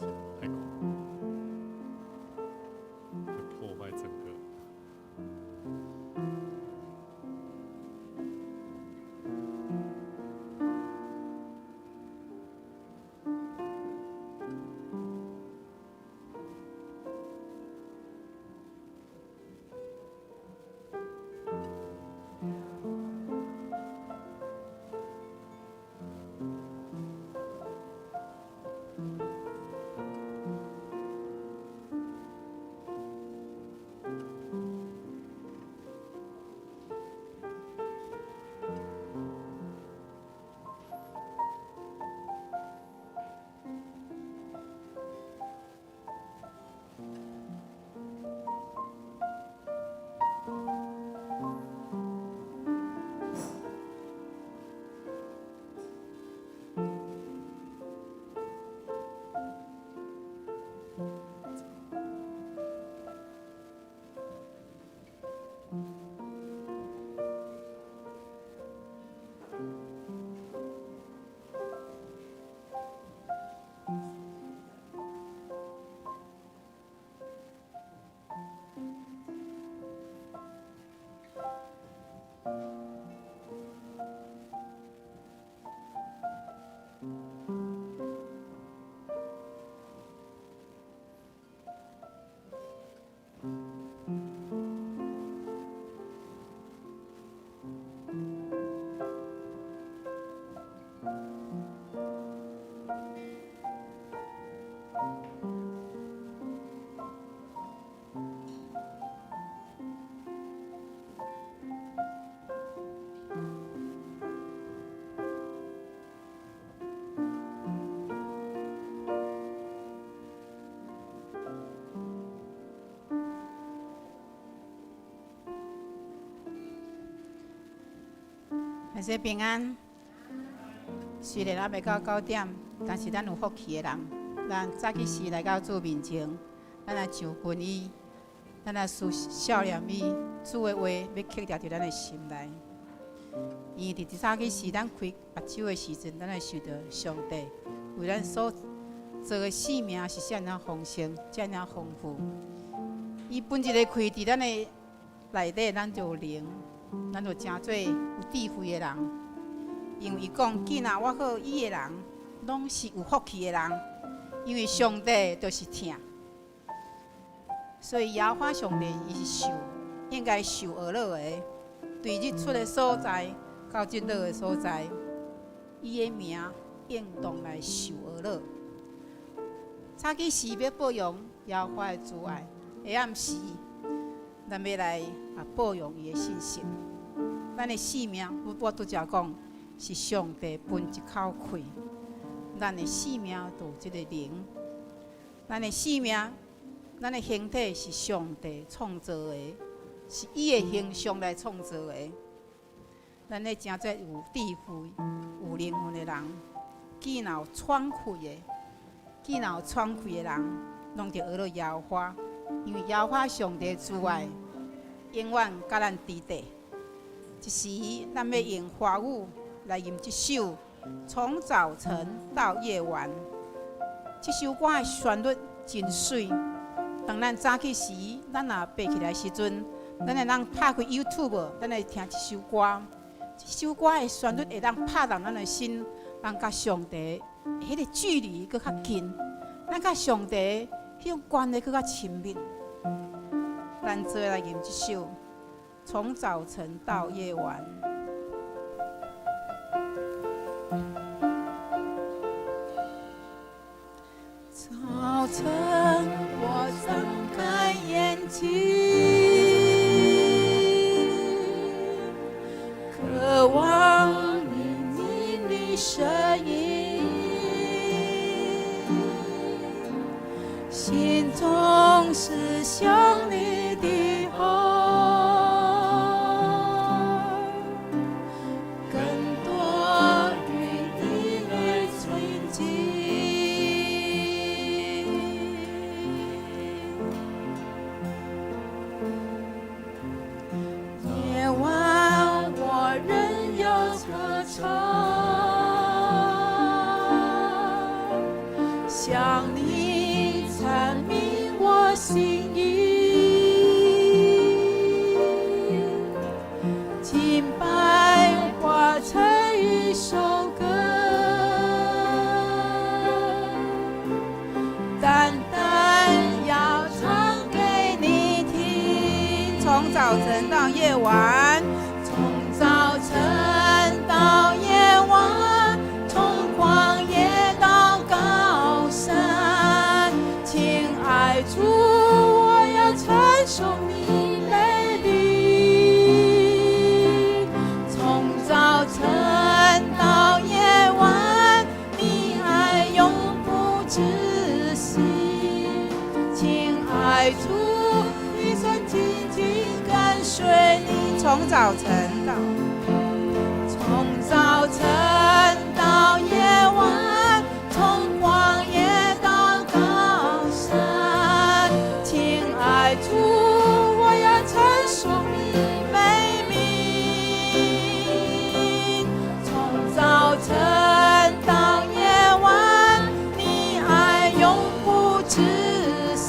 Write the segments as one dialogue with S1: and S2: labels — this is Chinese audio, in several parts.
S1: 险，太恐怖，会破坏整个。
S2: 大家平安。虽然还未到9点，但是咱有福气的人，咱早起时来到主面前，咱来上皈依，咱来思笑念伊主的话，要刻掉伫咱的心内。因伫早起时，咱开目睭的时阵，咱来想到上帝为咱所做的生命是遮尔丰盛，遮尔丰富。伊本质的开伫咱的内底，咱就有灵。咱就诚做有智慧的人，因为伊讲，既然我好伊的人，拢是有福气的人，因为上帝就是疼。所以耶和华上帝伊是应该受恶乐的，对日出的所在到日落的所在，伊的名应当来受恶乐。早起时要保养耶和华的主爱，下暗时咱要来保养伊的信心。咱的生命，我拄则讲，是上帝分一口气。咱的生命就有这个灵，咱的生命，咱的形体是上帝创造的，是伊的形象来创造的。咱咧真侪有智慧、有灵魂的人，既然有喘气的人，拢着学了耶和华，因为耶和华上帝主爱，永远甲咱伫地。一时，咱要用华语来吟这首《从早晨到夜晚》。这首歌的旋律真水。当咱早起时，咱若爬起来时阵，咱会当拍开 YouTube， 咱会听这首歌。这首歌的旋律会当拍动咱的心，让甲上帝迄个距离搁较近，咱甲上帝迄种关系搁较亲密。咱做来吟这首。从早晨到夜晚，早晨我睁开眼睛，渴望你的声音，心中是想你的爱。想你。阐明我心意。敬拜化成一首歌，单单要唱给你听。从早晨到夜晚，从早晨到夜晚，从旷野到高山，亲爱主，我要承受你美丽。从早晨到夜晚，你爱永不止息。亲爱主，一生紧紧跟随你。从早晨到夜晚，从旷野到高山，亲爱主，我要承受你美名。从早晨到夜晚，你爱永不止息。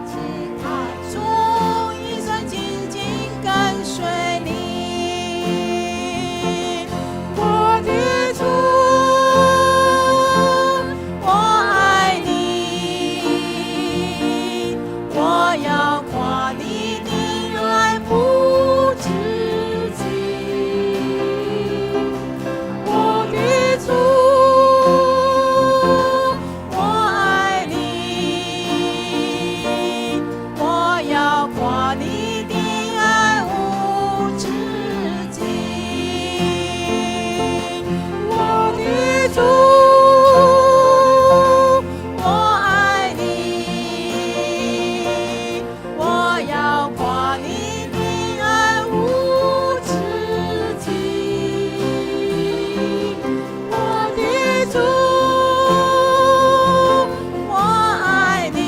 S2: 亲爱主，一生紧紧跟随你。我的主，我爱你，我要夸你的爱不止息。我的主，我爱你，我要夸你的爱无止境。我的主，我爱你，我要夸你的爱无止境。我的主，我爱你，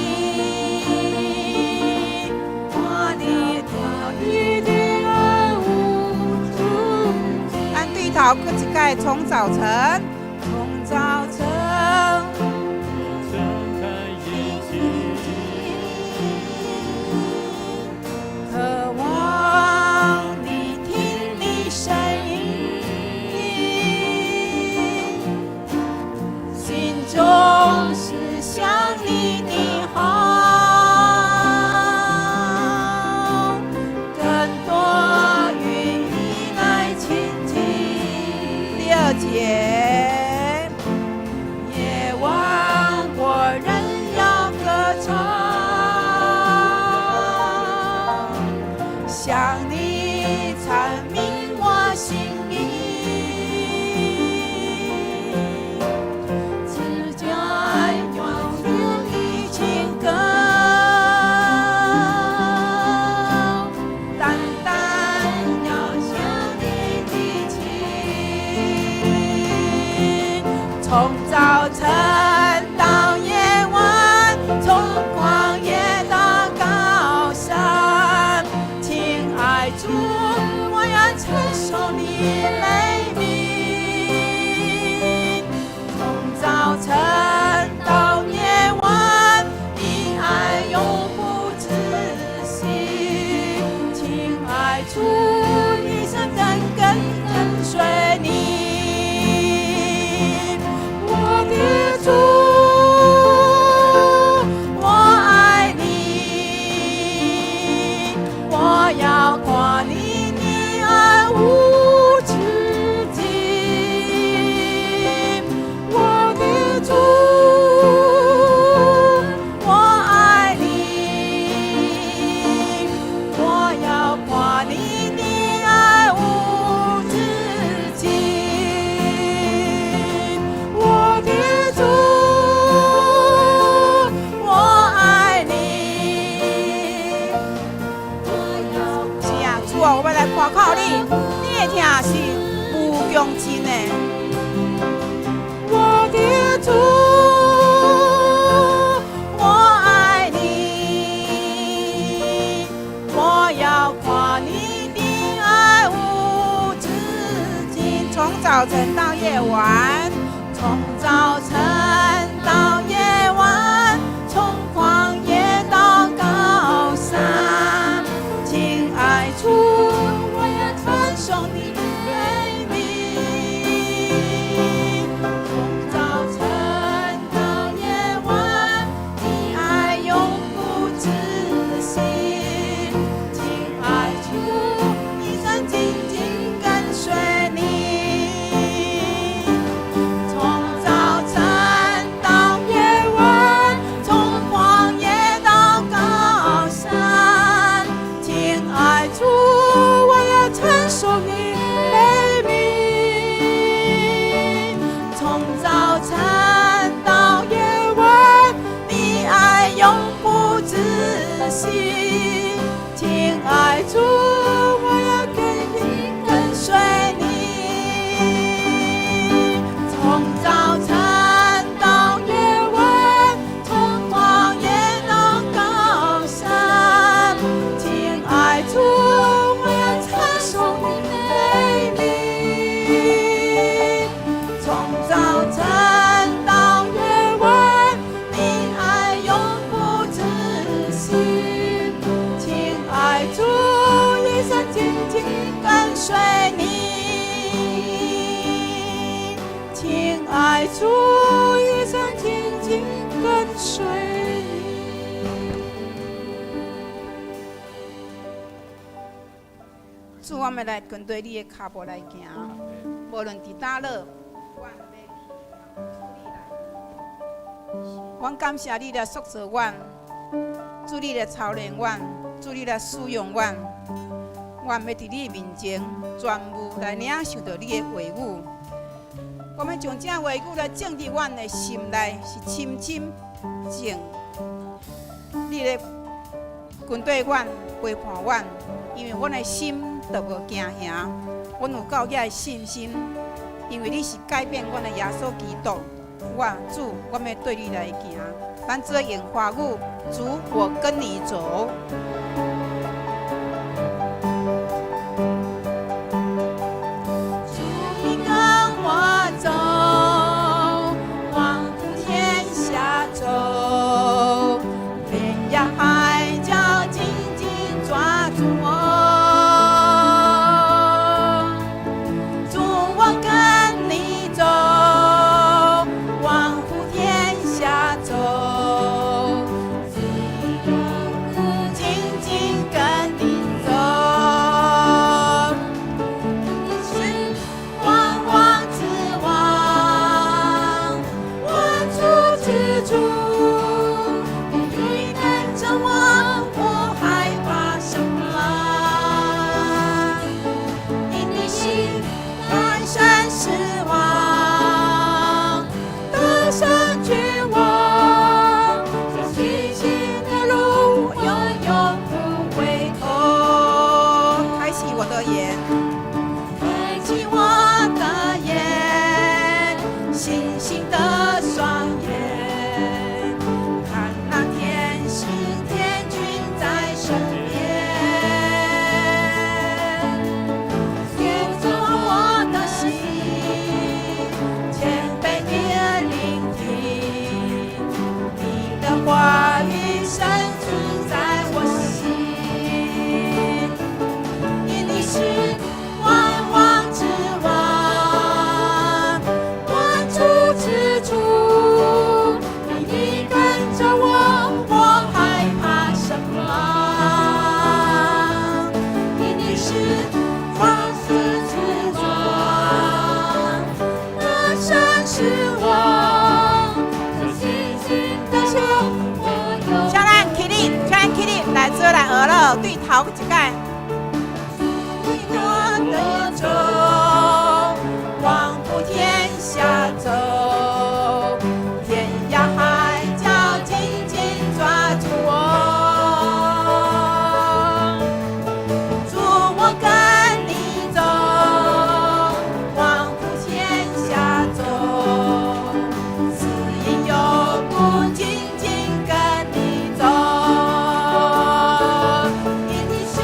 S2: 夸你的爱无止境。咱对头搁一摆，从早晨，从早晨。
S1: 睁开眼睛，
S2: 渴望你听你声音，心中是想你的好，更多愿意来亲近。第二节。心。亲爱主，我要跟随你，从早晨到夜晚，从旷野到高山。亲爱主，我要唱颂你美丽，从早晨到夜晚，你爱永不止息。亲爱主，一生紧紧跟随你，亲爱主，一生紧紧跟随你。主，我们来跟对你的脚步来行，无论伫哪落，阮感谢你来塑造阮，主你来操练阮，主你来使用阮。阮要伫你面前全部来领受到你的话语。我们将这话语来种伫阮的心内，是深深种。你来跟对阮，陪伴阮，因为阮的心就无惊吓，阮有够野的信心，因为你是改变阮的耶稣基督。我主，我要对你来行。咱只用华语，主，我跟你走。主，你跟我走，往天下走，天涯海角紧紧抓住我。主，我跟你走，往天下走，紧紧跟你走。你是万王之王，万主之主，你跟着我，我害怕什么？因你是万神之王，得胜君王，前行的路永永不回头。开启我的眼，开启我的眼，星星的双眼，看那天使天君在身边，牵着我的心，谦卑地聆听你的话语，深植在我心。因你是万王之王，万主之主，你跟着我，我害怕什么？因你是万世之王，得胜之王，星星的手我有。请咱起立，请咱起立，来做来学了，对头一摆。我的走，往普天下走，天涯海角紧紧抓住我。主，我跟你走，往普天下走，死因有故，紧紧跟你走。因你是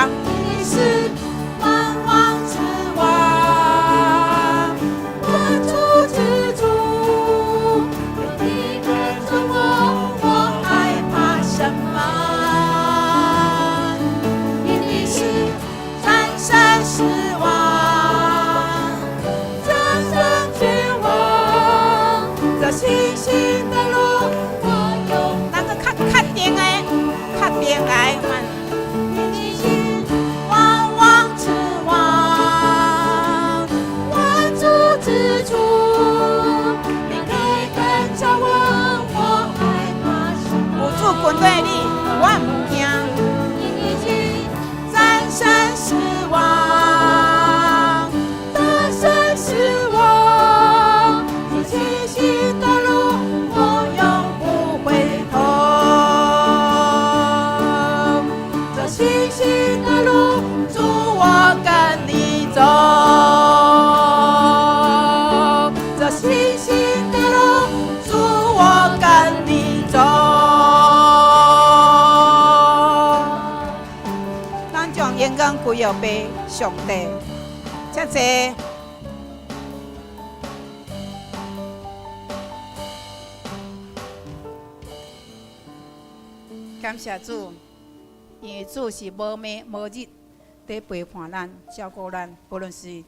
S2: 望，你是万王之王，万主之主，有你跟着我，我害怕什么？因你是战胜死亡，战胜绝望，这星星的路，我用那个较定的，较定来嘛。你是万王之王，万主之主，你可以跟着我，我害怕什么？有主军队里，我唔惊。你是战胜死亡，战胜死亡，你前行的路，我永不回头。这星星的路，主我跟你走。这星星的路，主我跟你走。咱将眼光归于俾上帝，谢谢。感谢主，因为主是无暝无日在陪伴咱、照顾咱，不论是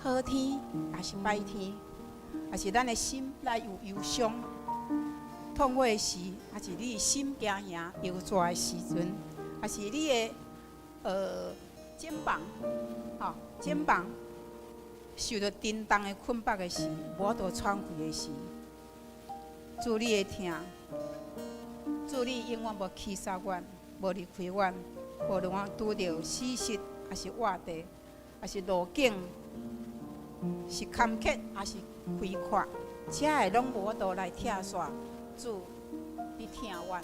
S2: 好天还是歹天，还是咱的心内有忧伤、痛苦的时，还是你心惊惶、忧抓的时阵，还是你的肩膀，肩膀受到震动的困绑的时，无度喘气的时，主你会听。主你永远无弃杀阮，无离开阮，无让阮拄着死失，还是活地，还是路径，是坎坷，还是开阔，这个拢无度来拆煞。主，你听阮，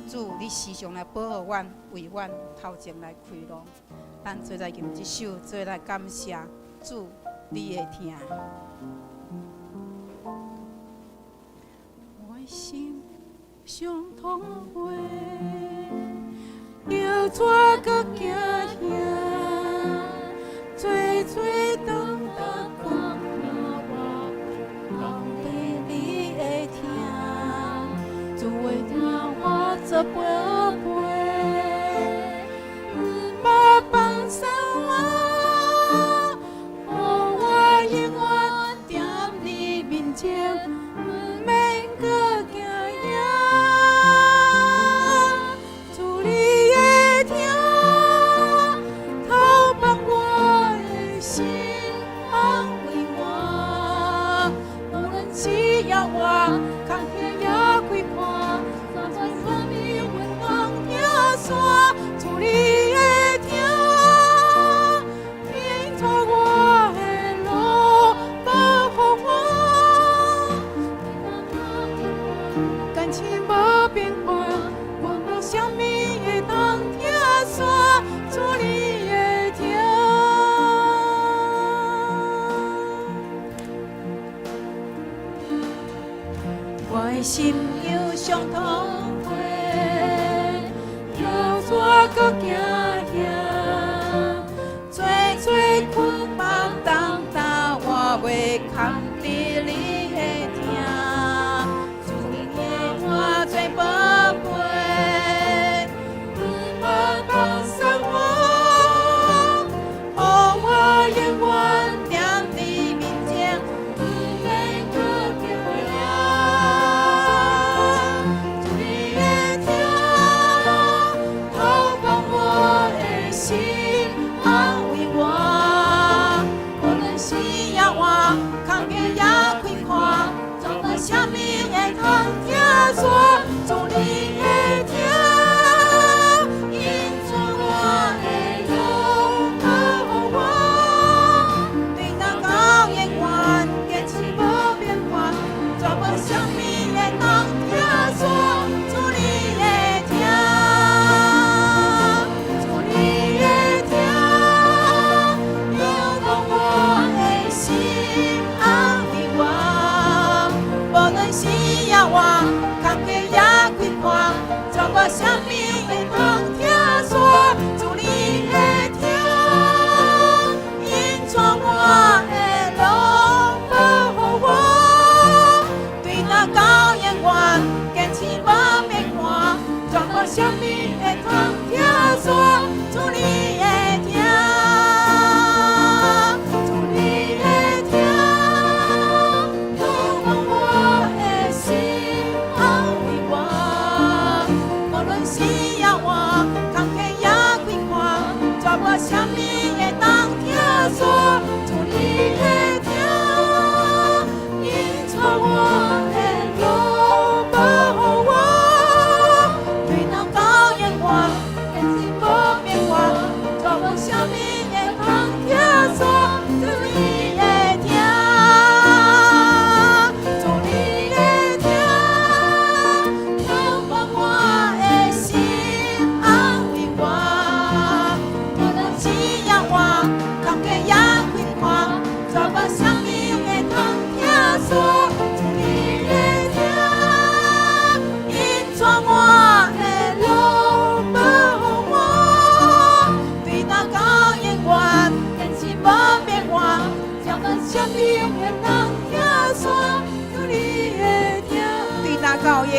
S2: 主你时常来保护阮，为阮头前来开路。咱做来吟这首，做来感谢主，你会听。我心。伤痛过，又怎搁惊遐？最最等得看我，讲你你会听，只会听我做宝贝，莫放松我，我永远踮你面前，不免搁惊。心又伤痛过，又怎搁惊遐？最最困梦当当，我袂扛伫你的听，祝你的我最宝贝，莫放松我，我永远踮你面前，不免搁惊惶。我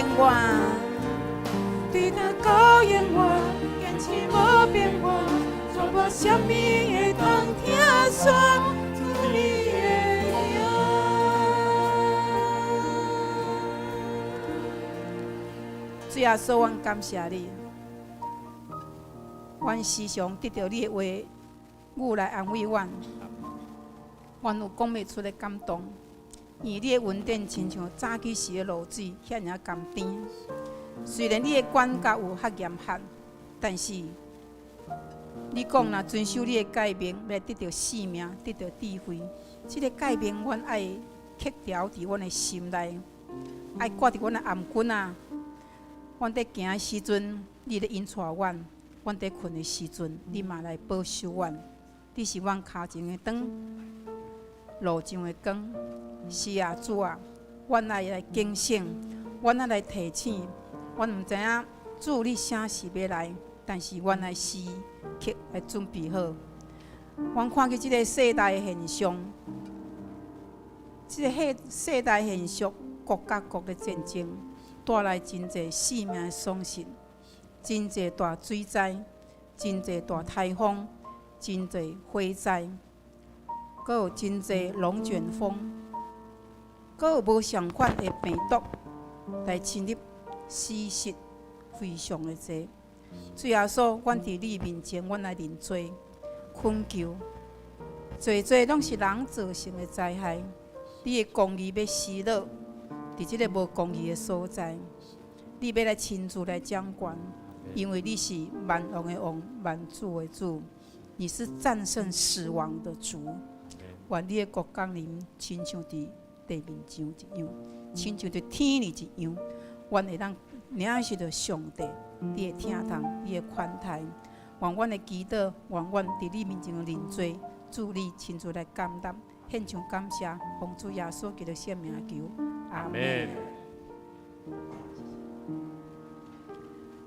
S2: 永远，对他到永远，坚持无变化，做我什么会当听说主你的名？主耶稣，阮感谢你，阮时常得到你的话语来安慰阮，阮有讲袂出的感动。因你的恩典亲像早起时的露水，遐尔甘甜。虽然你的管教有较严苛，但是你讲若遵守你的诫命，要得到性命，得到智慧。这个诫命，阮爱刻条伫阮的心内，爱挂伫阮的颔棍啊。阮伫行的时阵，你咧引带阮；阮伫困的时阵，你嘛来保守阮。你是阮脚前的灯，路上的光。是啊，主啊，阮爱来警醒，阮爱来提醒。阮毋知影主你啥时要来，但是阮爱时刻来准备好。阮看见即个世代的现象，即个世代现象，国甲国的战争，带来真侪性命的丧失，真侪大水灾，真侪大台风，真侪火灾，阁有真侪龙卷风。阁有无相款的病毒来侵入死失，非常的多。主耶稣，阮伫你面前，阮来认罪、恳求，侪拢是人造成的灾害。你的公义要施落伫即个无公义的所在，你要来亲自来掌管，因为你是万王的王，万主的主，你是战胜死亡的主。愿你的国降临，亲像伫地面上一样，亲像伫天里一样，阮会当领受到上帝你的听从，你的款待。愿阮的祈祷，愿阮伫你面前的认罪，主你亲自来感担，献上感谢，奉主耶稣基督圣名求，阿门。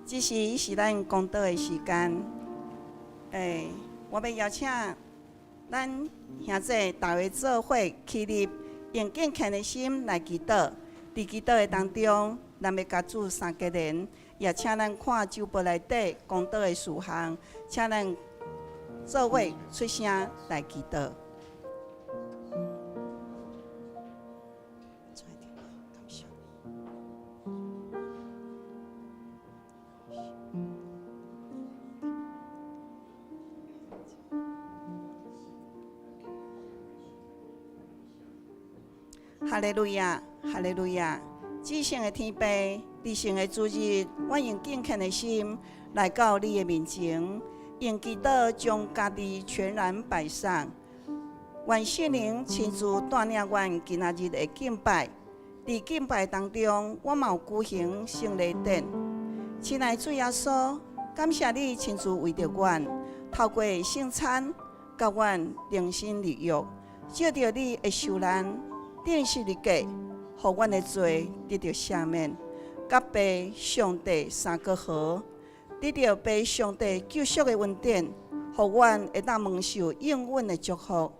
S3: 这是咱讲道的时间，我要邀请咱兄弟大家做伙起立。用敬虔的心来祈祷，伫祈祷的当中，咱要甲主三结连，也请咱看周报内底讲道的事项，请咱做伙出声来祈祷。哈利路亚，哈利路亚！至圣的天父，至圣的主日，我用敬虔的心来到你的面前，用祈祷将家己全然摆上。愿圣灵亲自带领阮今仔日的敬拜。伫敬拜当中，我嘛有举行圣礼典。亲爱的主耶稣，感谢你亲自为着阮，透过圣餐，甲阮灵心立约，借着你的受难。定是日计，互阮的罪得到赦免，甲爸上帝三个好，得到爸上帝救赎的恩典，互阮会当蒙受永远的祝福。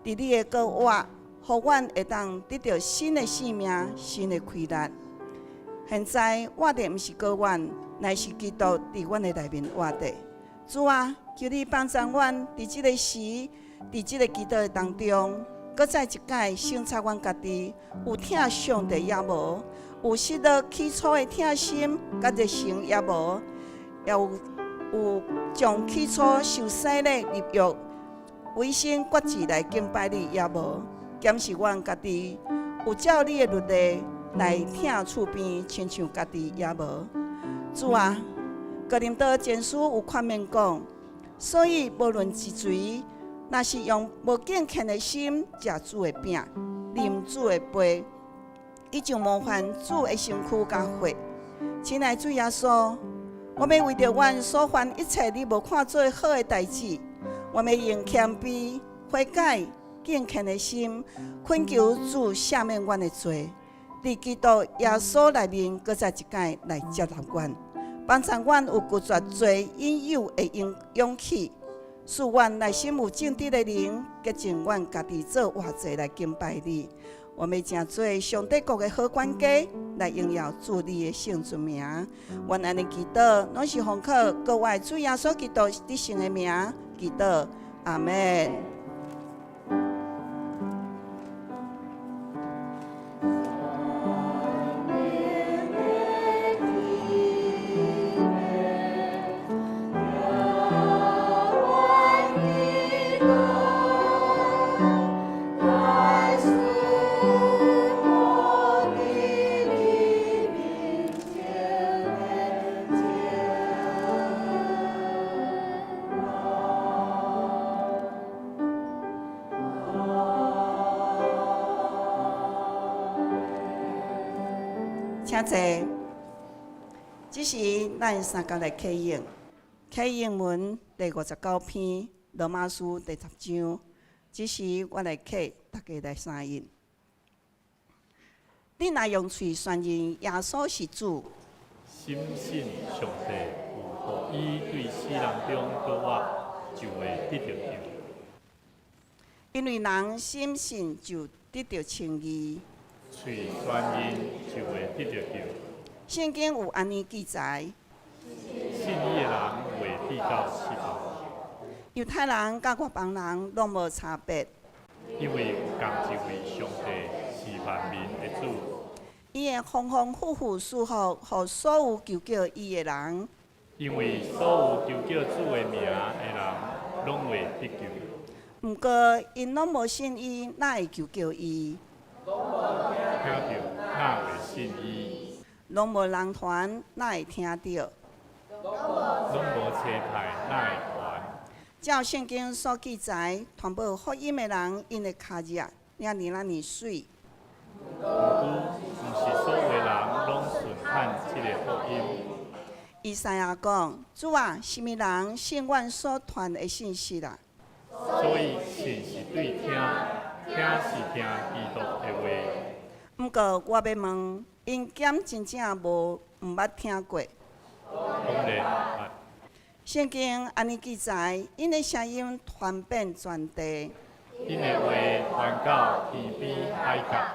S3: 伫你的国活，互阮会当得到新的生命、新的开力。现在活的毋是国阮，乃是基督伫阮的内面活的。主啊，求你帮助阮伫即个时，伫即个祈祷的当中。搁再一届省察阮家己，有听上帝也无，有失落起初的听心甲热诚也无，也有将起初受洗礼立约、委身决志来敬拜你也无。检视阮家己，有照你的律例来听厝边，亲像家己也无。主啊，哥林多前书有款面讲，所以无论是谁。若是用无敬虔的心食主的饼、啉主的杯，伊就冒犯主的身躯甲血。亲爱的主耶稣，我要为着阮所犯一切你无看做好的代志，我要用谦卑、悔改、敬虔的心，恳求主赦免阮的罪，伫基督耶稣内面，搁再一届来接纳阮，帮助阮有拒绝罪引诱的勇气。使阮内心有正直的灵，洁净阮家己做活祭来敬拜你。我们正做上帝国的好管家，来荣耀主你的圣尊名。愿安尼祈祷，拢是奉靠各位主耶稣基督得胜的名祈祷，阿门。请坐。这是咱三角来启应，启应文第59篇，罗马书第10章。这是我来启，大家来三应。你若用嘴宣认耶稣是主，
S1: 深信上帝有予伊对死人中搁活，就会得到救。
S3: 因为人深信就得到称义。
S1: 嘴宣认就会得到救。
S3: 圣经有安尼记载：
S1: 信伊的人会必到死亡，
S3: 犹太人甲外邦人拢无差别，
S1: 因为有同一位上帝是万民的主。
S3: 伊会丰丰富富赐福，互所有求叫伊的人。
S1: 因为所有求叫主的名的人，拢会得救。
S3: 毋过因拢无信伊，哪会求叫伊？
S1: 听到哪会信伊？
S3: 拢无人传，哪会听到？
S1: 拢无车牌，哪会传？
S3: 照圣经所记载，传播福音的人，因的脚热，尔水。
S1: 毋是所有的人拢顺看这个福音。
S3: 以赛亚讲：主啊，什么人信阮所传的信息啦？
S1: 所以信是对听，听是听基督的话。
S3: 毋过我要问，因检真正毋捌听过？
S1: 当然捌。
S3: 圣经安尼记载，因的声音传遍全地。
S1: 因的话传到天边海角。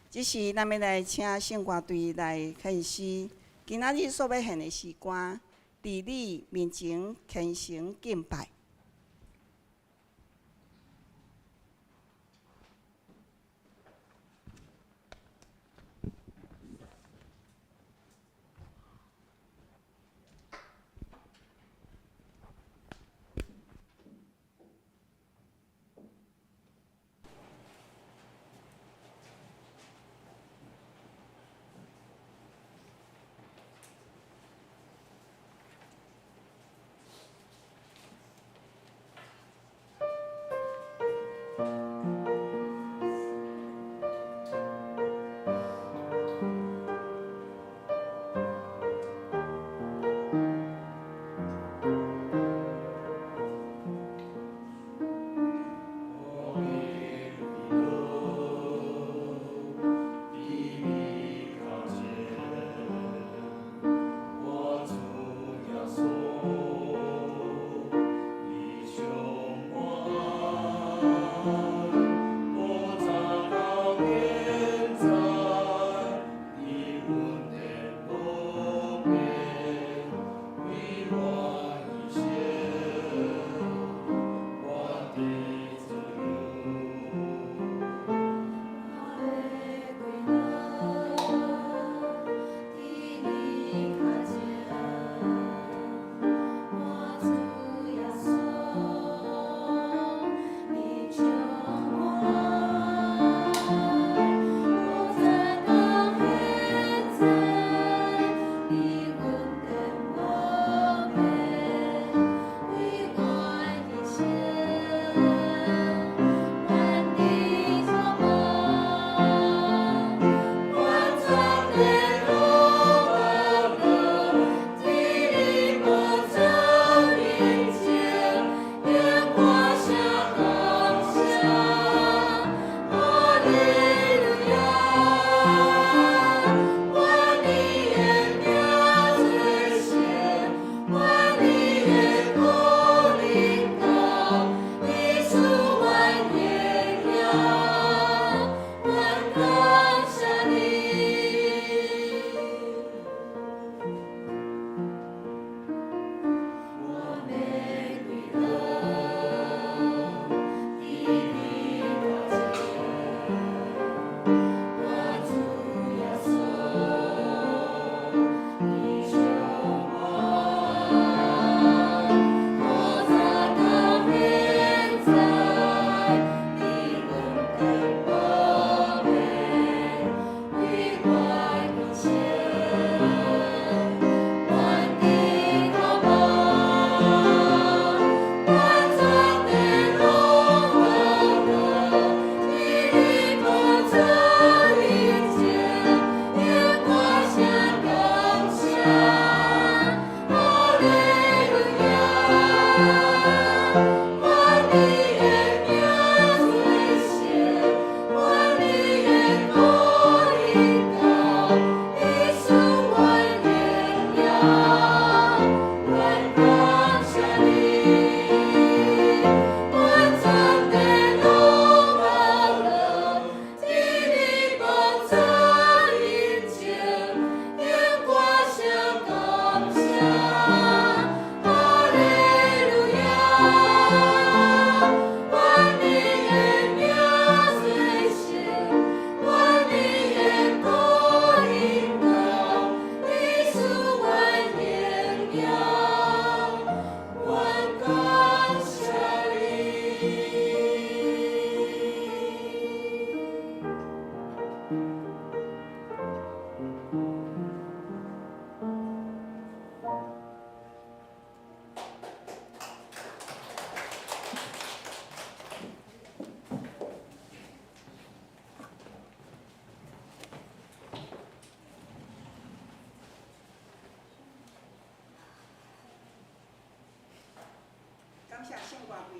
S3: 这是咱要来请圣歌队来献诗。今仔日所要献的诗歌，伫你面前虔诚敬拜。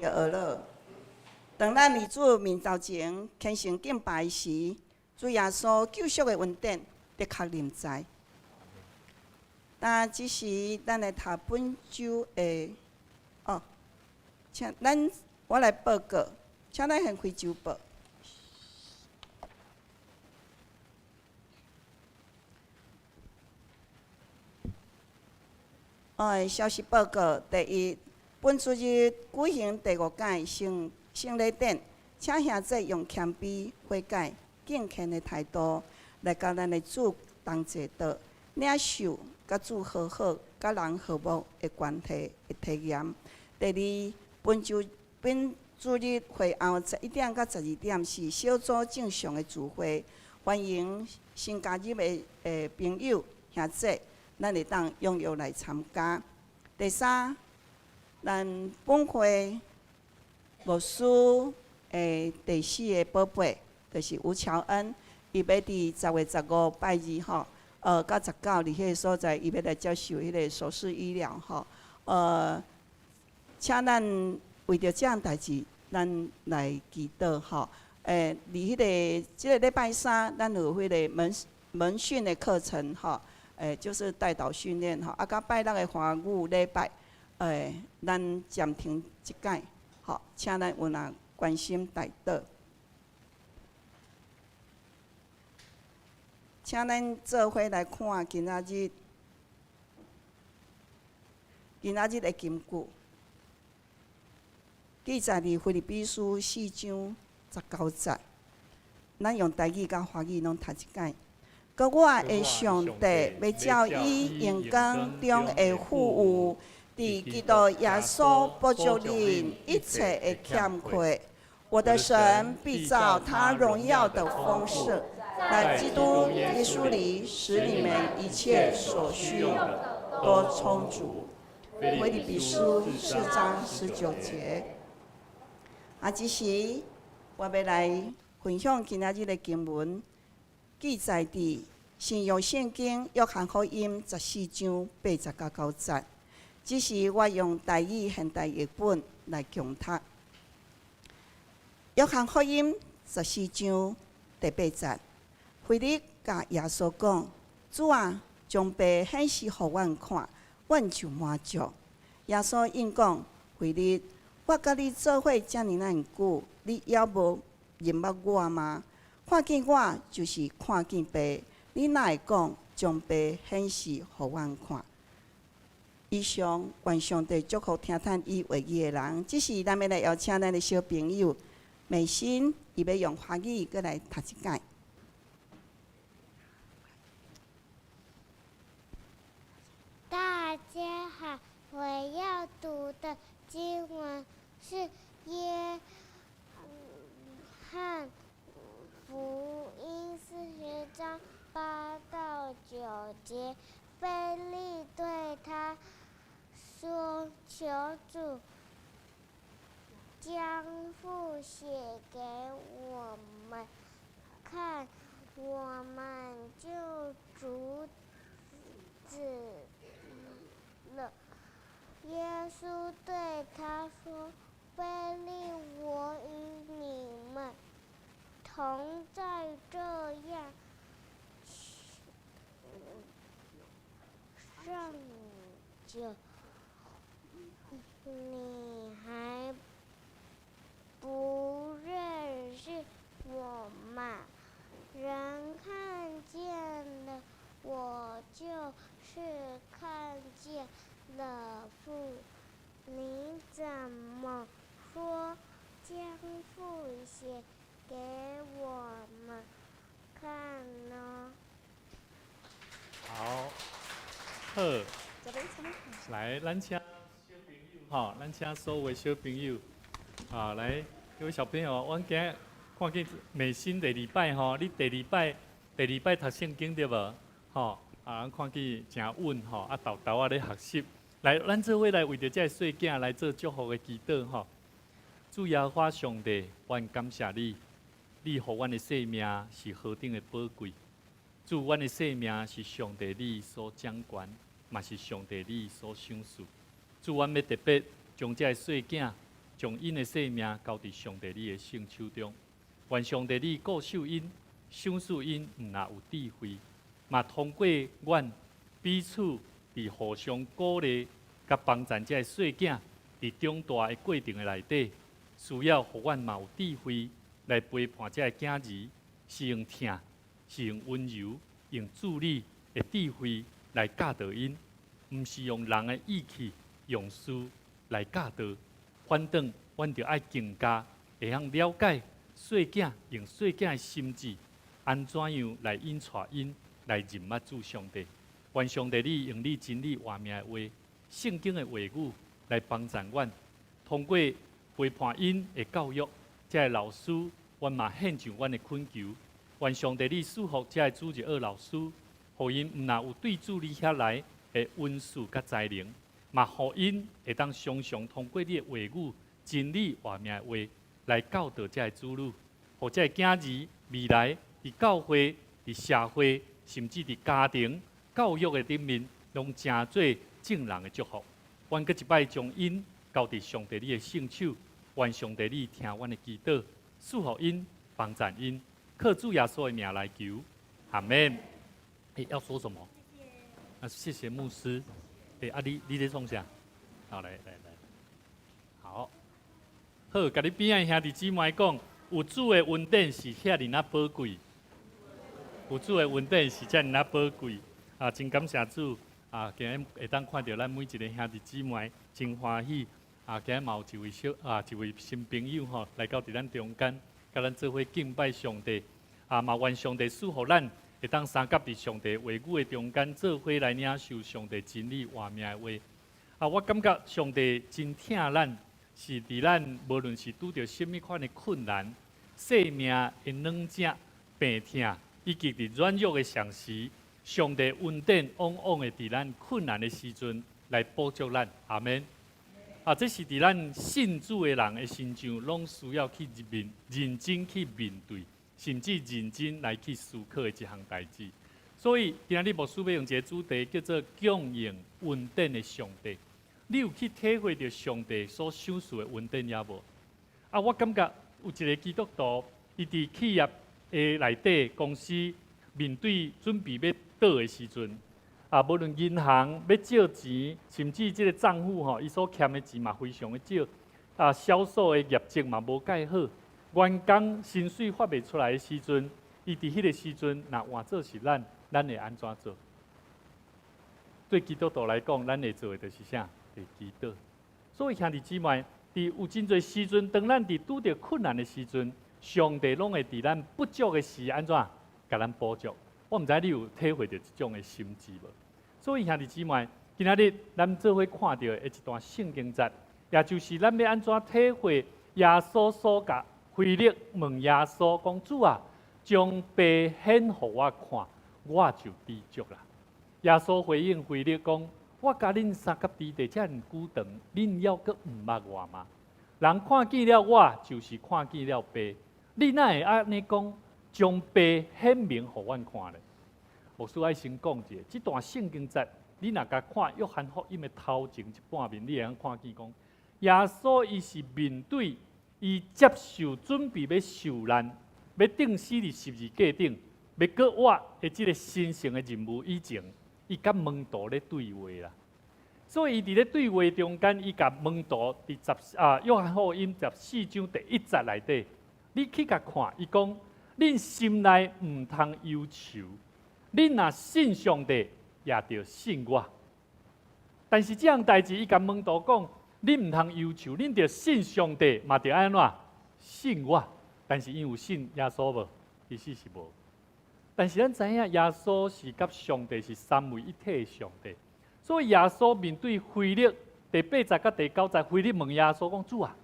S3: 的儿乐。当咱离主面头前虔诚敬拜时，主耶稣救赎的恩典的确临在。但只是咱来读本周的请我来报告，请咱先开周报。消息报告：第一，本主日举行第5届圣礼典，请兄弟用谦卑、悔改、敬虔的态度来甲咱的主同齐道，领受甲主和好、甲人和睦的关系的体验。第二，本主日会后11点到12点是小组正常的聚会，欢迎新加入的朋友兄弟。咱会当踊跃来参加。第三，咱本会牧师第4个宝贝，就是吴乔恩，伊要伫10月15拜二吼，到19伫迄个所在，伊要来接受迄个手术医疗吼。请咱为着这样代志，咱来祈祷吼。伫迄个即个礼拜3，咱有迄个门训的课程吼。就是带导训练吼，到拜六的华语礼拜，咱暂停一届，吼，请咱有人关心带导，请咱做伙来看今仔日的金句，记载伫腓立比书4章19节，咱用台语甲华语拢读一届。搁我的上帝要照伊阳光中的富有，伫基督耶稣补足恁一切的欠缺。我的神必照他荣耀的丰盛，在基督耶稣里使你们一切所需的都充足。腓立比书4章19节。即时我要来分享今仔日的经文。记载伫新约圣经约翰福音14章8到9节，只是我用台语现代译本来强读。约翰福音14章第8节，腓力甲耶稣讲：“主啊，将爸显示互阮看，阮就满足。”耶稣应讲：“腓力，我甲你做伙遮尔咱久，你还无认捌我吗？看见我就是看见爸，你哪会讲将爸显示互阮看？”以上愿上帝祝福听叹伊话语的人。只是咱要来邀请咱的小朋友美心，伊要用华语过来读一届。
S4: 大家好，我要读的经文是约翰福音40章8到9节。腓力对他说：“求主将父写给我们看，我们就阻止了。”耶稣对他说：“腓力，我与你们同在这样上久，你还不认识我吗？人看见了我，就是看见了父。你怎么说将父写给我们看呢？”
S1: 好，好，来，咱请小朋友吼，咱请所有的小朋友啊，来，各位小朋友，阮今日看见美心第2摆吼，你第2摆读圣经对无？吼，咱看见诚稳吼，豆豆咧学习。来，咱做伙来为着这细囝来做祝福的祈祷吼。主耶和华上帝，阮感谢你，你予阮的性命是何等的宝贵。主，阮的性命是上帝你所掌管，嘛是上帝你所赏赐。主，阮要特别将这细囝将因的性命交伫上帝你的圣手中。愿上帝你顾守因，赏赐因，毋若有智慧，嘛通过阮彼此伫互相鼓励，甲帮助这细囝伫长大的过程的内底，需要互阮嘛有智慧来陪伴这囝儿，是用疼，是用温柔，用助力的智慧来教导因，毋是用人的意气、用事来教导。反正，阮着爱更加会晓了解细囝，用细囝的心智，安怎样来引带因来认捌主上帝。愿上帝你用你真理活命的话、圣经的话语来帮助阮，通过陪伴因的教育，这老师，阮嘛献上阮的恳求。愿上帝你赐福这主日学老师，互因毋但有对主你遐来的温顺甲才能，嘛互因会当常常通过你的话语、真理活命的话来教导这子女，互这囝儿未来伫教会、伫社会，甚至伫家庭教育的顶面，拢真做正人的祝福。阮搁一摆将因交伫上帝你的圣手，愿上帝你听阮的祈祷，赐福因，帮助因。靠主耶稣的名来求，阿门。要说什么？谢谢牧师。你在创啥？好，来。好，好，甲你边仔兄弟姊妹讲，有主的恩典是遐尔那宝贵，有主的恩典是遮尔那宝贵。真感谢主。今日会当看到咱每一个兄弟姊妹真欢喜。今日嘛有一位新朋友吼，来到伫咱中间。甲咱做伙敬拜上帝，嘛愿上帝赐福咱，会当三甲伫上帝话语的中间，做伙来领受上帝真理活命的话。我感觉上帝真疼咱，是伫咱无论是拄着甚物款的困难、生命的软弱、病痛，以及伫软弱的上时，上帝恩典往往的伫咱困难的时阵来补助咱。阿门。这是伫咱信主的人的身上，拢需要去认真去面对，甚至认真来去思考的一项代志。所以今日牧师要用一个主题叫做“供应恩典的上帝”。你有去体会到上帝所赏赐的恩典也无？我感觉有一个基督徒，伊伫企业的内底公司面对准备要倒的时阵。无论银行要借钱，甚至这个账户伊所欠的钱嘛非常的少。销售的业绩嘛无介好，员工薪水发袂出来的时阵，伊伫迄个时阵，若换做是咱会安怎做？对基督徒来讲，咱会做的就是啥？会祈祷。所以兄弟姊妹，伫有真侪时阵，当咱伫拄着困难的时阵，上帝拢会伫咱不足的时安怎，甲咱补足。我毋知你有体会到这种的心志无？所以兄弟姊妹，今仔日咱做伙看到的一段圣经节，也就是咱要安怎体会耶稣所甲腓力问耶稣讲：“主啊，将父显互我看，我就知足啦。”耶稣回应腓力讲：“我甲恁三甲弟弟遮尔久长，恁要阁毋捌我吗？人看见了我，就是看见了父。你哪会安尼讲？将父显明互阮看咧？”牧师爱先讲者，这段圣经节，你若甲看约翰福音的头前一半面，你会晓看见讲，耶稣伊是面对伊接受准备要受难，要钉死伫十字架顶，要搁活的这个神圣的任务以前，伊甲门徒咧对话啦。所以伊伫咧对话中间，伊甲门徒伫约翰福音14章第1节内底，你去甲看，伊讲，恁心内毋通忧愁。恁若信上帝，也着信我。但是这样代志，伊甲门徒讲，恁毋通忧愁，恁着信上帝，嘛着安怎信我。但是因有信耶稣无？其实是无。但是咱知影，耶稣是甲上帝是三位一体的上帝。所以耶稣面对腓力第8节甲第9节，腓力问耶稣讲：“主啊，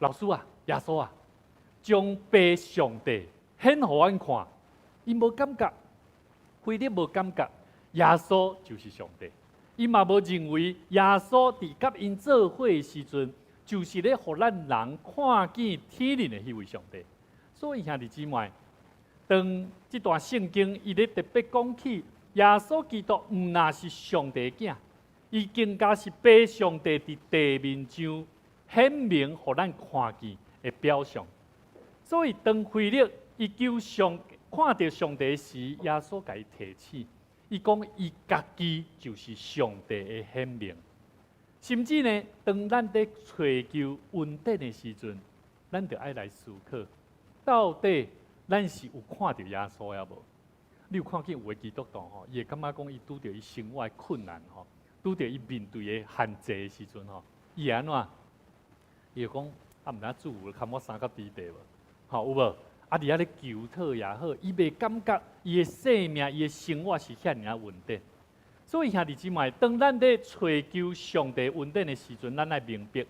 S1: 老师啊，耶稣啊，将父上帝显互阮看。”伊无感觉。腓力无感觉，耶稣就是上帝。伊嘛无认为耶稣伫甲因做伙的时阵，就是咧互咱人看见天灵的迄位上帝。所以兄弟姊妹，当这段圣经伊咧特别讲起耶稣基督，毋但是上帝的囝，伊更加是被上帝伫地面上显明，互咱看见的表象。所以当腓力伊求看到上帝时，耶稣甲伊提醒，伊讲伊家己就是上帝的显明。甚至呢，当咱在追求稳定的时阵，咱就爱来思考，到底咱是有看到耶稣也无？你有看见有的基督徒吼，伊会感觉讲伊拄着伊生活的困难吼，拄着伊面对的限制的时阵吼，伊会安怎？伊会讲啊，毋知主有看我三角地地无？吼有无？啊，伫遐咧求讨也好，伊袂感觉伊的生命、伊的生活是遐尔稳定。所以兄弟姊妹，当咱咧追求上帝稳定的时阵，咱来明白，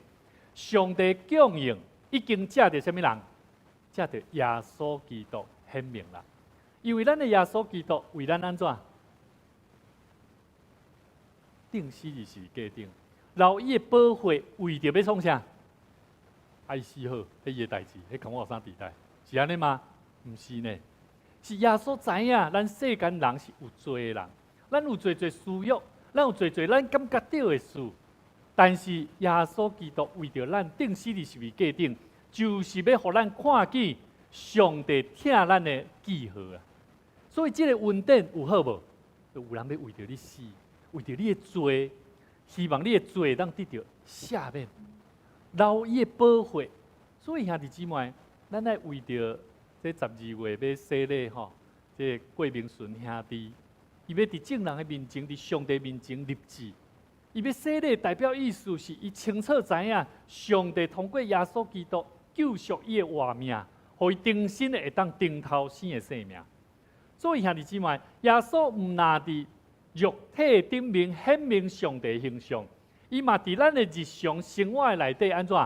S1: 上帝供应已经借着什么人？借着耶稣基督显明啦。因为咱的耶稣基督为咱安怎？定死伫十字架顶，老伊的宝血为着要创啥？爱死好，迄伊个代志，迄跟我有啥地带？是安尼吗？毋是呢，是耶稣知影，咱世间人是有罪的人。咱有做需要，咱有做咱感觉到的事，但是耶稣基督为着咱定死伫十字架顶，就是要互咱看见上帝疼咱的记号啊！所以这个稳定有好无？有人要为着你死，为着你的罪，希望你的罪当得到赦免，留伊的宝血。所以兄弟姊妹，咱来为着这12月要洗礼吼，这郭明顺兄弟。伊要伫众人的面前，伫上帝面前立志。伊要洗礼，代表意思是伊清楚知影，上帝通过耶稣基督救赎伊的活命，互伊重新的会当顶头生的生命。所以兄弟姊妹，耶稣毋但伫肉体顶面显明上帝的形象，伊嘛伫咱的日常生活的内底安怎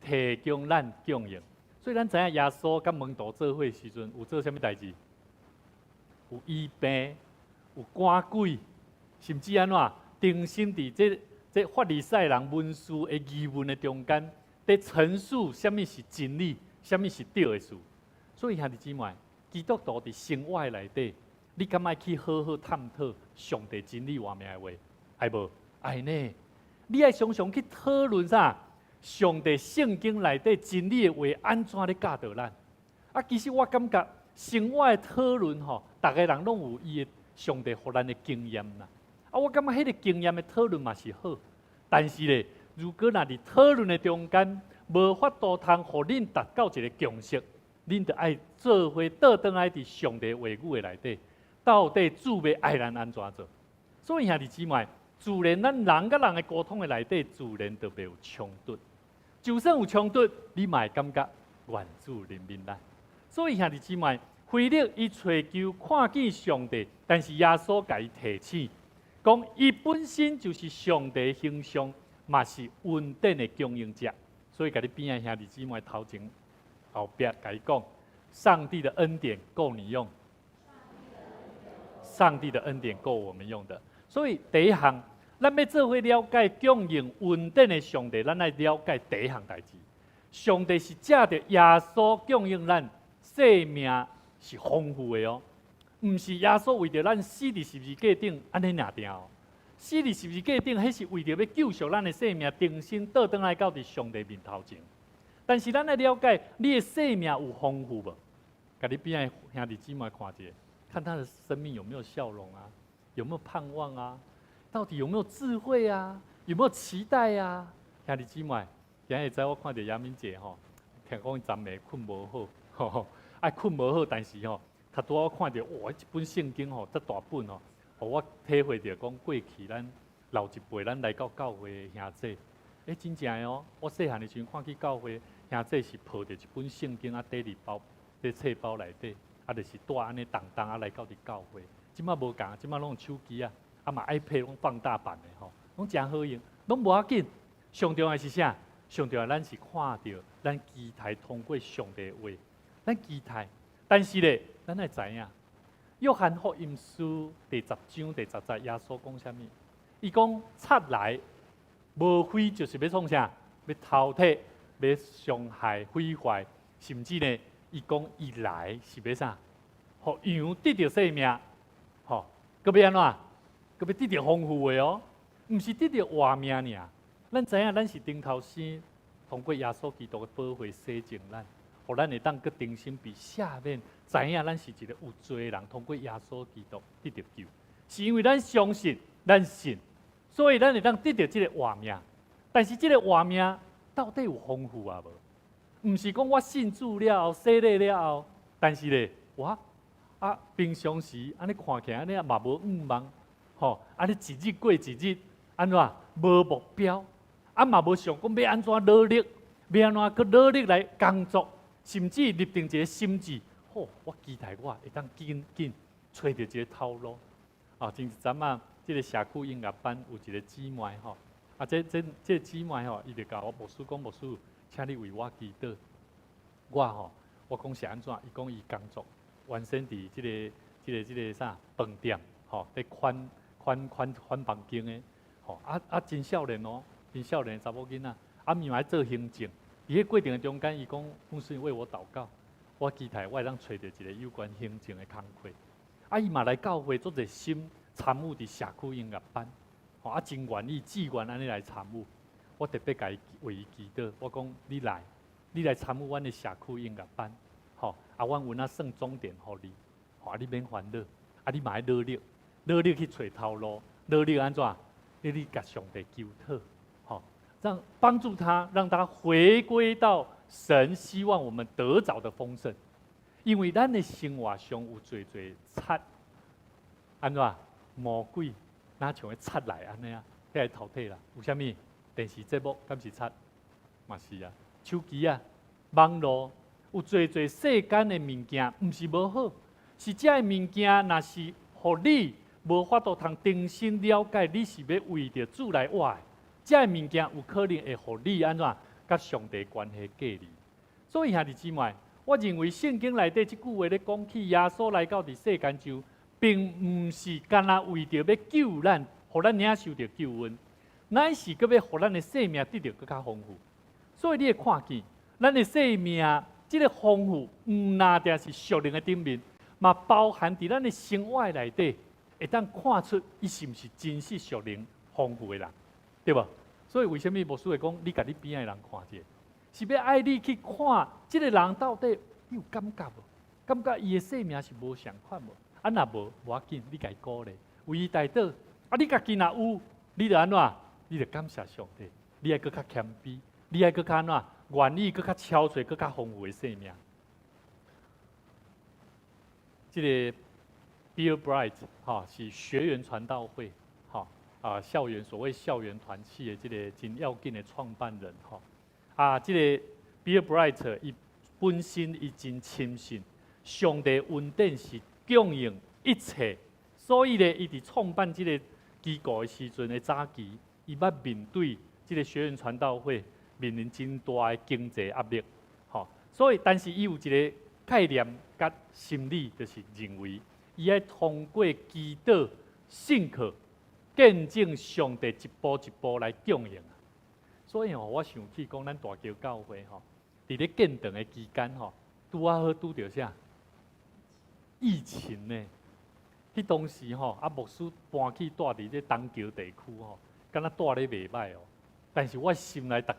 S1: 提供咱供应。所以咱知影耶稣甲门徒做伙的时阵，有做啥物代志？有医病。有赶鬼，甚至安怎定心伫这法利赛人文士的议论的中间，在陈述什么是真理，什么是对的事。所以兄弟姊妹，基督徒伫生活内底，你敢爱去好好探讨上帝真理话命的话，爱无？爱呢？你爱常常去讨论啥？上帝圣经内底真理的话，安怎咧教导咱？啊，其实我感觉生活的讨论吼，逐个人拢有伊的。上帝互咱的经验啦，啊，我感觉迄个经验的讨论嘛是好，但是咧，如果若伫讨论的中间无法度通互恁达到一个共识，恁就爱做伙倒转来伫上帝话语的内底，到底主要爱咱安怎做？所以兄弟姊妹，自然咱人甲人的沟通的内底，自然就袂有冲突。就算有冲突，你嘛会感觉愿主怜悯咱。所以兄弟姊妹。腓力伊追求看见上帝，但是耶稣甲伊提醒，讲伊本身就是上帝的形象，嘛是稳定的供应者。所以，甲你边仔兄弟姊妹头前后壁甲伊讲，上帝的恩典够你用，上帝的恩典够我们用的。所以第一项，咱要做伙了解供应稳定的上帝，咱来了解第一项代志。上帝是借着耶稣供应咱生命。是丰富的哦，毋是耶稣为着咱死伫十字架顶安尼尔定哦，死伫十字架顶，迄是为着要救赎咱的生命，重新倒转来到伫上帝面头前。但是咱来了解，你的生命有丰富无？甲你边仔兄弟姊妹看一下，看他的生命有没有笑容啊，有没有盼望啊，到底有没有智慧啊，有没有期待啊？兄弟姊妹，今日在我看到杨敏姐吼，听讲伊昨暝困无好，吼。爱困无好，但是吼，他拄好看到哇，一本圣经吼，这大本吼，互我体会着讲过去咱老一辈咱来到教会的兄弟，真正的哦，我细汉的时阵看去教会兄弟是抱着一本圣经啊，底伫包，伫册包内底，啊，就是带安尼重重啊来到伫教会。即摆无共，即摆拢有手机啊，啊嘛 iPad 拢放大版的吼，拢真好用，拢无要紧。上重要是啥？上重要咱是看到咱期待通过上帝的话。咱期待，但是咧，咱会知影，约翰福音书第10章第10节，耶稣讲啥物？伊讲贼来，无非就是要创啥？要偷窃，要伤害、毁坏，甚至呢，伊讲伊来是要啥？互羊得到生命，吼，佮要安怎？佮要得到丰富的哦，毋是得到活命尔。咱知影，咱是顶头生，通过耶稣基督的宝血洗净咱，互咱会当搁重新被赦免，知影咱是一个有罪的人，通过耶稣基督得到救，是因为咱相信，咱信，所以咱会当得到这个活命。但是这个活命到底有丰富啊无？毋是讲我信主了后、洗礼了后，但是咧，我平常时安尼看起来安尼嘛无愿望，吼，安尼一日过一日，安怎无目标，嘛无想讲要安怎努力，要安怎去努力来工作，甚至立定一个心志，吼，我期待我会当紧找到一个头路。前一阵啊，这个社区音乐班有一个姊妹吼，这个姊妹吼，伊就甲我牧师讲，牧师，请你为我祈祷。我讲是安怎？伊讲伊工作。原先伫这个啥饭店，吼，在款房间的，吼，真少年哦，真少年查某囡仔，伊嘛做行政。伫迄过程中间，伊讲牧师为我祷告，我期待我会当找到一个有关行政的工课。伊嘛来教会做者心参与伫社区音乐班，吼，真愿意志愿安尼来参与。我特别甲伊为伊祈祷，我讲你来参与阮的社区音乐班。吼，阮有哪算重点互你，你免烦恼，你嘛要努力去找头路，努力安怎？你甲上帝求讨，让帮助他，让他回归到神希望我们得着的丰盛。因为咱的生活上有侪贼，安怎？魔鬼哪像个贼来安尼啊？来淘汰啦！有啥物？电视节目敢是贼？嘛是啊，手机啊，网络。有侪世间的物件，毋是无好，是这个物件，若是互你无法度通重新了解，你是要为着主来活的，这个物件有可能会互你安怎？甲上帝关系隔离。所以兄弟姊妹，我认为圣经内底即句话咧讲起耶稣来到伫世间上，并毋是干那为着要救咱，互咱领受着救恩，乃是搁要互咱的生命得到更较丰富。所以你会看见，咱的生命。这个丰富，毋单定是属灵的顶面，嘛包含伫咱的生活内底，会当看出伊是毋是真实属灵丰富的人，对无？所以为什么牧师会讲，你甲你边的人看者，是要爱你去看，这个人到底有感觉无？感觉伊的生命是无相款无？若无要紧，你家鼓励，为伊代祷。你家己若有，你着安怎？你着感谢上帝，你爱搁较谦卑，你爱搁较安怎？愿意更较超出、更较丰富的生命。这个 Bill Bright 是学园传道会校园所谓校园团契的这个真要紧的创办人这个 Bill Bright 伊本身伊真深信上帝恩典是供应一切，所以咧伊伫创办这个机构的时阵的早期，伊捌面对这个学园传道会。面临真大的经济压力，所以但是伊有一个概念甲心理，就是认为伊要通过祈祷、信靠、见证上帝一步一步来供应。所以我想起讲，咱大桥教会伫咧建堂的期间拄好拄着啥疫情呢？迄当时牧师搬去住伫这东桥地区敢若住咧袂歹哦。但是我心内逐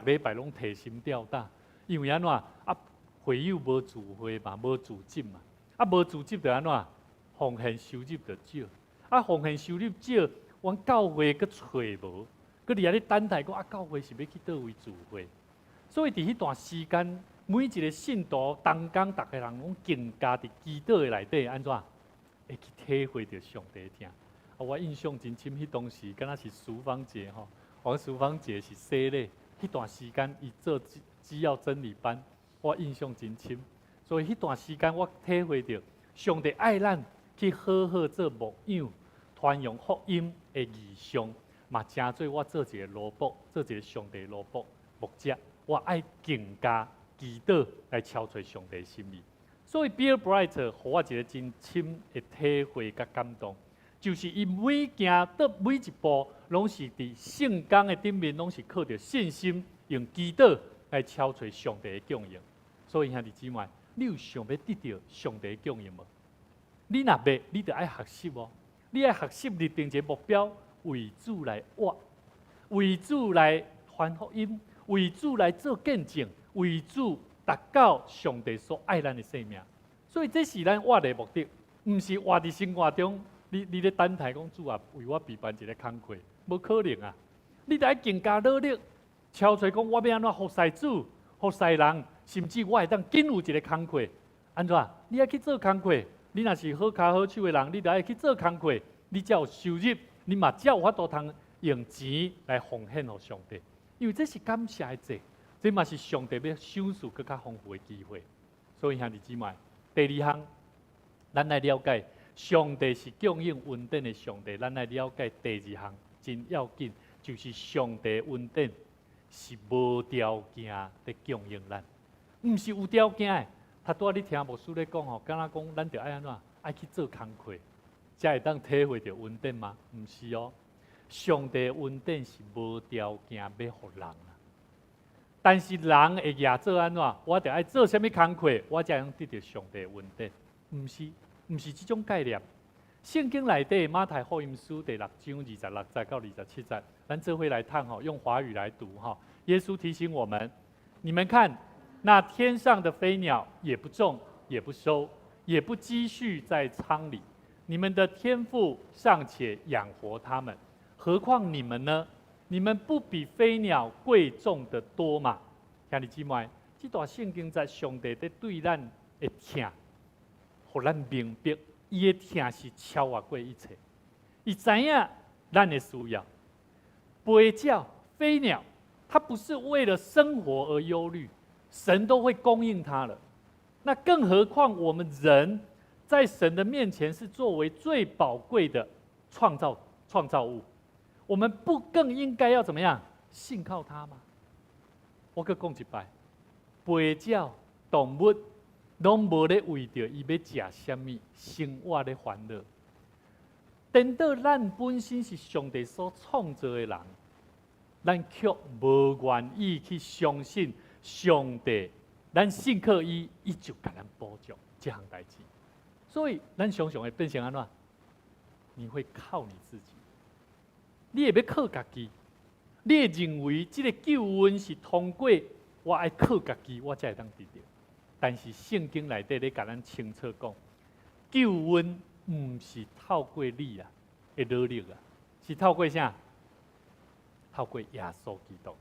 S1: 礼拜拢提心吊胆，因为安怎会友无自会嘛，无自执嘛，无自执就安怎奉献收入就少，奉献收入少，阮教会阁找无，阁伫遐咧等待讲教会是要去倒位自会，所以伫迄段时间，每一个信徒同工，逐个人拢更加伫祈祷的内底安怎会去体会着上帝听。我印象真深，迄当时敢若是淑芳节黄淑芳姐是洗礼，迄段时间伊做只要真理班，我印象真深。所以迄段时间我体会到上帝爱咱去好好做牧养、传扬福音的异象，嘛真做我做一个萝卜，做一个上帝萝卜牧者，我爱更加祈祷来超出上帝心意。所以 Bill Bright 互我一个真深的体会甲感动。就是伊每行到每一步，拢是伫圣经的顶面，拢是靠着信心，用祈祷来超出上帝的供应。所以兄弟姊妹，你有想要得到上帝的供应无？你若要，你就爱学习哦。你爱学习立定一个目标，为主来活，为主来传福音，为主来做见证，为主达到上帝所爱咱的生命。所以这是咱活的目的，唔是活伫生活中，你咧等待讲主啊，为我备办一个工课，无可能啊！你得更加努力，敲出讲我要安怎服侍主、服侍人，甚至我会当紧有一个工课，安怎？你爱去做工课，你若是好脚好手的人，你就爱去做工课，你才有收入，你嘛才有法度通用钱来奉献给上帝，因为这是感谢的祭，这嘛是上帝要赏赐更加丰富的机会。所以兄弟姊妹，第二项，咱来了解上帝是供应恩典的上帝，咱来了解第二项真要紧，就是上帝恩典是无条件的供应咱，唔是有条件的。他拄仔你听牧师咧讲吼，敢若讲咱着爱安怎，爱去做工课，才会当体会到恩典吗？唔是哦，上帝恩典是无条件要互人啊。但是人会举做安怎？我着爱做啥物工课，我才能得到上帝恩典？唔是这种概念。圣经内底马太福音书第6章26节到27节，咱做伙来看吼，用华语来读哈。耶稣提醒我们：你们看，那天上的飞鸟也不种，也不收，也不积蓄在仓里，你们的天父尚且养活它们，何况你们呢？你们不比飞鸟贵重得多吗？兄弟姊妹，这段圣经在上帝在对咱的疼，互咱明白，伊的疼是超越过一切。伊知影咱的需要。飞鸟、飞鸟，它不是为了生活而忧虑，神都会供应它了。那更何况我们人，在神的面前是作为最宝贵的创造物。我们不更应该要怎么样信靠他吗？我搁讲一摆，飞鸟、动物，拢无咧为着伊要食什么生活咧烦恼。等到咱本身是上帝所创造的人，咱却无愿意去相信上帝，咱信靠伊，伊就甲咱补助这项代志。所以咱常常会变成安怎？你会靠你自己。你会要靠家己，你会认为这个救恩是通过我爱靠家己，我才会当得到。但是圣经内底咧，甲咱清楚讲，救恩唔是透过你啊的努力啊，是透过啥？透过耶稣基督。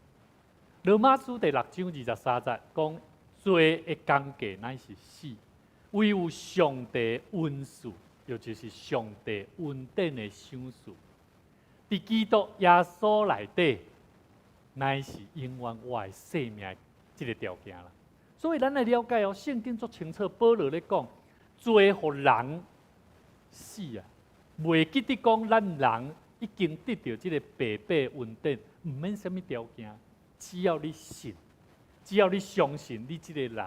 S1: 罗马书第6章23节讲，罪的工价乃是死，唯有上帝恩赐，也就是上帝恩典的赏赐。伫基督耶稣内底，乃是永远我的生命这个条件啦。所以咱来了解哦，圣经足清楚，保罗咧讲，罪互人死啊，袂记得讲咱人已经得到这个白白恩典，唔免什么条件，只要你信，只要你相信，你这个人